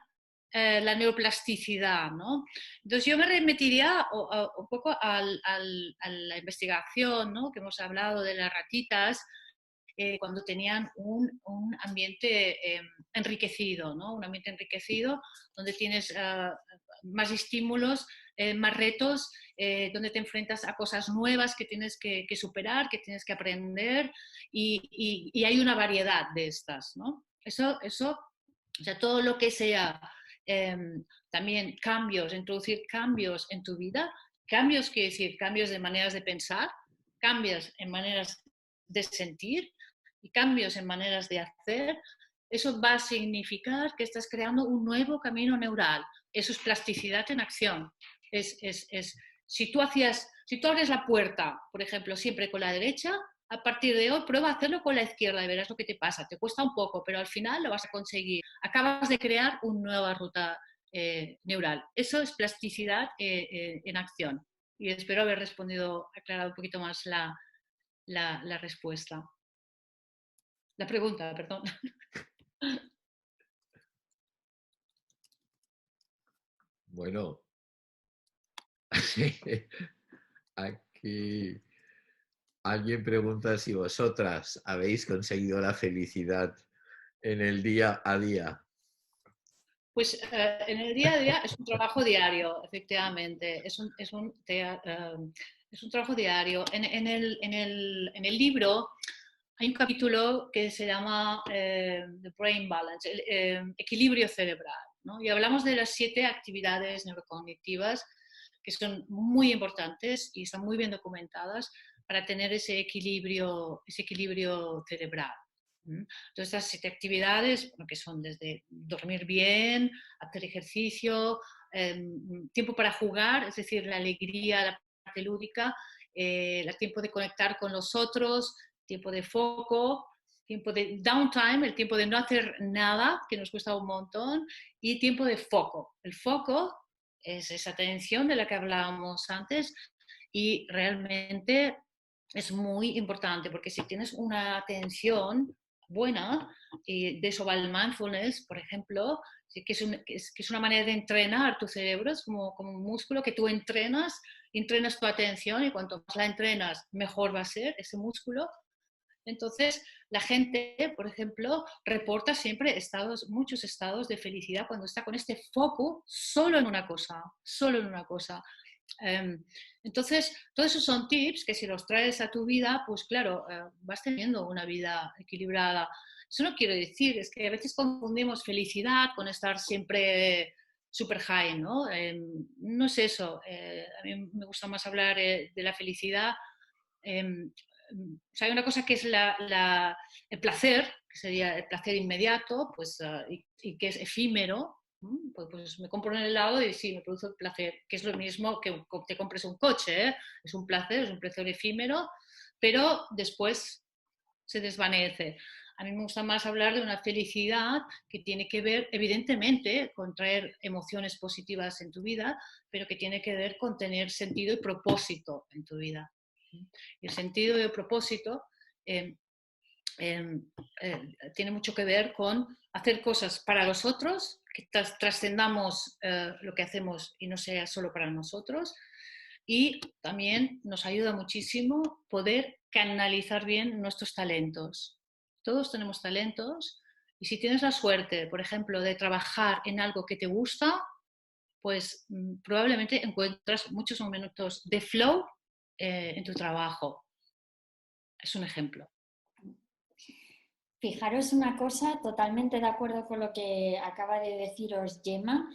la neuroplasticidad, ¿no? Entonces yo me remitiría un poco a la investigación, ¿no? Que hemos hablado de las ratitas, cuando tenían un ambiente enriquecido, ¿no? Un ambiente enriquecido donde tienes más estímulos, más retos, donde te enfrentas a cosas nuevas que tienes que superar, que tienes que aprender y hay una variedad de estas, ¿no? Eso, o sea, todo lo que sea también cambios, introducir cambios en tu vida, cambios quiere decir cambios de maneras de pensar, cambios en maneras de sentir y cambios en maneras de hacer, eso va a significar que estás creando un nuevo camino neural. Eso es plasticidad en acción. Si tú abres la puerta, por ejemplo, siempre con la derecha, a partir de hoy prueba a hacerlo con la izquierda y verás lo que te pasa. Te cuesta un poco, pero al final lo vas a conseguir. Acabas de crear una nueva ruta neural. Eso es plasticidad en acción. Y espero haber aclarado un poquito más la respuesta. La pregunta, perdón.
Bueno, aquí alguien pregunta si vosotras habéis conseguido la felicidad en el día a día.
Pues en el día a día es un trabajo diario, efectivamente. Es un trabajo diario. En el libro hay un capítulo que se llama The Brain Balance, el equilibrio cerebral, ¿no? Y hablamos de las 7 actividades neurocognitivas que son muy importantes y están muy bien documentadas para tener ese equilibrio cerebral. Entonces, estas 7 actividades, que son desde dormir bien, hacer ejercicio, tiempo para jugar, es decir, la alegría, la parte lúdica, el tiempo de conectar con los otros, tiempo de foco, tiempo de downtime, el tiempo de no hacer nada, que nos cuesta un montón, y tiempo de foco. El foco es esa atención de la que hablábamos antes y realmente es muy importante porque si tienes una atención buena, y de eso va el mindfulness, por ejemplo, que es una manera de entrenar tu cerebro, es como un músculo que tú entrenas tu atención y cuanto más la entrenas, mejor va a ser ese músculo. Entonces, la gente, por ejemplo, reporta siempre muchos estados de felicidad cuando está con este foco solo en una cosa, solo en una cosa. Entonces, todos esos son tips que si los traes a tu vida, pues claro, vas teniendo una vida equilibrada. Eso no quiero decir, es que a veces confundimos felicidad con estar siempre super high, ¿no? No es eso. A mí me gusta más hablar de la felicidad. O sea, hay una cosa que es el placer, que sería el placer inmediato, pues, y que es efímero. Pues me compro un helado y sí, me produce placer, que es lo mismo que te compres un coche, ¿eh? Es un placer efímero, pero después se desvanece. A mí me gusta más hablar de una felicidad que tiene que ver, evidentemente, con traer emociones positivas en tu vida, pero que tiene que ver con tener sentido y propósito en tu vida. El sentido y el propósito tiene mucho que ver con hacer cosas para los otros, que trascendamos lo que hacemos y no sea solo para nosotros. Y también nos ayuda muchísimo poder canalizar bien nuestros talentos. Todos tenemos talentos y si tienes la suerte, por ejemplo, de trabajar en algo que te gusta, pues probablemente encuentras muchos momentos de flow en tu trabajo. Es un ejemplo.
Fijaros una cosa, totalmente de acuerdo con lo que acaba de deciros Gemma.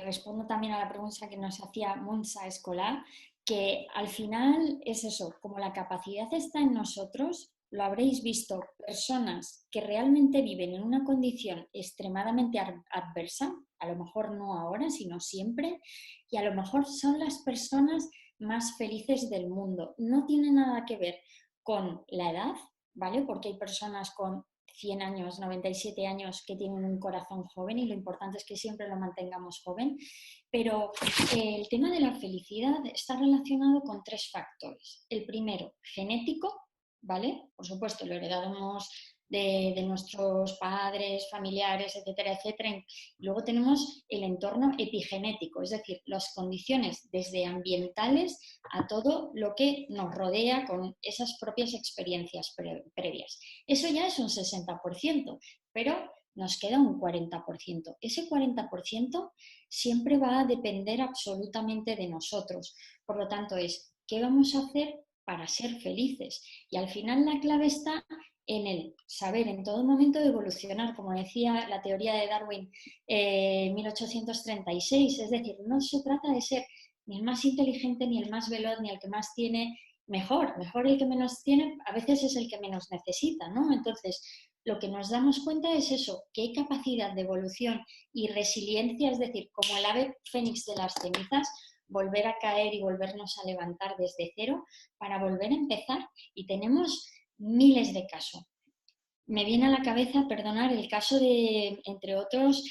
Respondo también a la pregunta que nos hacía Monza Escolar, que al final es eso, como la capacidad está en nosotros, lo habréis visto, personas que realmente viven en una condición extremadamente adversa, a lo mejor no ahora, sino siempre, y a lo mejor son las personas más felices del mundo. No tiene nada que ver con la edad, ¿vale? Porque hay personas con 100 años, 97 años que tienen un corazón joven y lo importante es que siempre lo mantengamos joven. Pero el tema de la felicidad está relacionado con 3 factores. El primero, genético, ¿vale? Por supuesto, lo heredamos de nuestros padres, familiares, etcétera, etcétera. Y luego tenemos el entorno epigenético, es decir, las condiciones desde ambientales a todo lo que nos rodea con esas propias experiencias previas. Eso ya es un 60%, pero nos queda un 40%. Ese 40% siempre va a depender absolutamente de nosotros. Por lo tanto, es ¿qué vamos a hacer para ser felices? Y al final la clave está en el saber en todo momento evolucionar, como decía la teoría de Darwin en 1836. Es decir, no se trata de ser ni el más inteligente, ni el más veloz, ni el que más tiene, mejor el que menos tiene, a veces es el que menos necesita, ¿no? Entonces, lo que nos damos cuenta es eso, que hay capacidad de evolución y resiliencia, es decir, como el ave fénix de las cenizas, volver a caer y volvernos a levantar desde cero para volver a empezar, y tenemos miles de casos. Me viene a la cabeza, perdonar, el caso de, entre otros,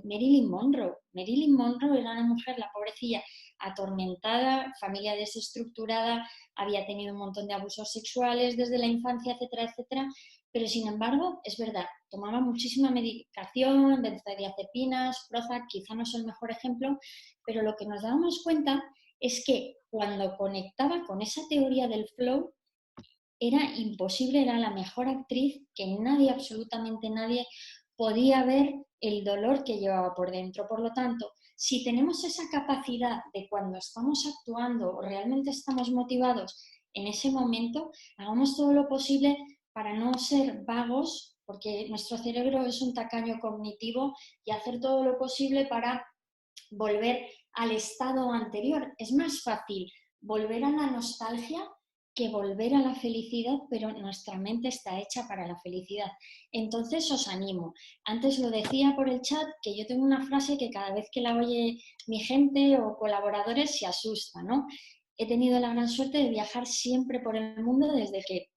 Marilyn Monroe. Marilyn Monroe era una mujer, la pobrecilla, atormentada, familia desestructurada, había tenido un montón de abusos sexuales desde la infancia, etcétera, etcétera, pero sin embargo, es verdad, tomaba muchísima medicación, benzodiazepinas, Prozac, quizá no es el mejor ejemplo, pero lo que nos damos cuenta es que cuando conectaba con esa teoría del flow, era imposible, era la mejor actriz, que nadie, absolutamente nadie, podía ver el dolor que llevaba por dentro. Por lo tanto, si tenemos esa capacidad de cuando estamos actuando o realmente estamos motivados en ese momento, hagamos todo lo posible para no ser vagos, porque nuestro cerebro es un tacaño cognitivo, y hacer todo lo posible para volver al estado anterior. Es más fácil volver a la nostalgia que volver a la felicidad, pero nuestra mente está hecha para la felicidad. Entonces os animo. Antes lo decía por el chat, que yo tengo una frase que cada vez que la oye mi gente o colaboradores se asusta, ¿no? He tenido la gran suerte de viajar siempre por el mundo desde que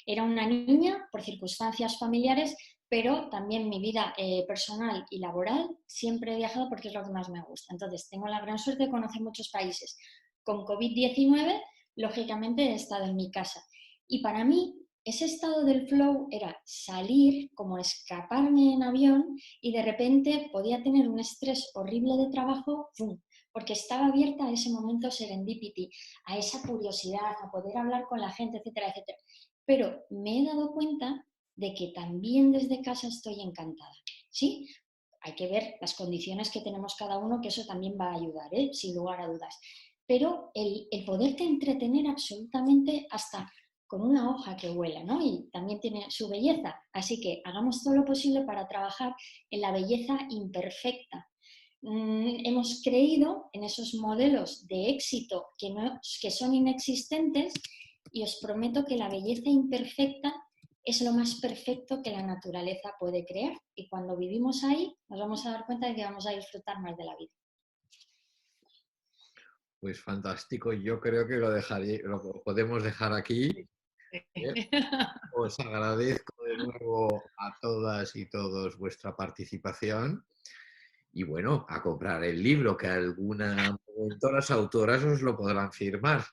era una niña, por circunstancias familiares, pero también mi vida personal y laboral siempre he viajado porque es lo que más me gusta. Entonces tengo la gran suerte de conocer muchos países. Con COVID-19, lógicamente he estado en mi casa. Y para mí, ese estado del flow era salir, como escaparme en avión, y de repente podía tener un estrés horrible de trabajo, ¡pum!, porque estaba abierta a ese momento serendipity, a esa curiosidad, a poder hablar con la gente, etcétera, etcétera. Pero me he dado cuenta de que también desde casa estoy encantada, ¿sí? Hay que ver las condiciones que tenemos cada uno, que eso también va a ayudar, sin lugar a dudas. Pero el poderte entretener absolutamente hasta con una hoja que vuela, ¿no? Y también tiene su belleza. Así que hagamos todo lo posible para trabajar en la belleza imperfecta. Hemos creído en esos modelos de éxito que son inexistentes, y os prometo que la belleza imperfecta es lo más perfecto que la naturaleza puede crear. Y cuando vivimos ahí, nos vamos a dar cuenta de que vamos a disfrutar más de la vida.
Pues fantástico, yo creo que lo podemos dejar aquí. Os agradezco de nuevo a todas y todos vuestra participación. Y bueno, a comprar el libro, que algunas mentoras autoras os lo podrán firmar.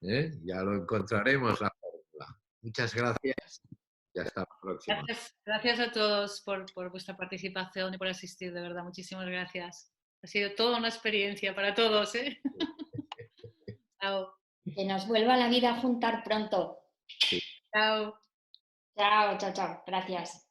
Ya lo encontraremos, la fórmula. Muchas gracias y hasta la próxima.
Gracias a todos por vuestra participación y por asistir, de verdad. Muchísimas gracias. Ha sido toda una experiencia para todos. Chao.
Que nos vuelva la vida a juntar pronto.
Sí.
Chao.
Chao, chao, chao. Gracias.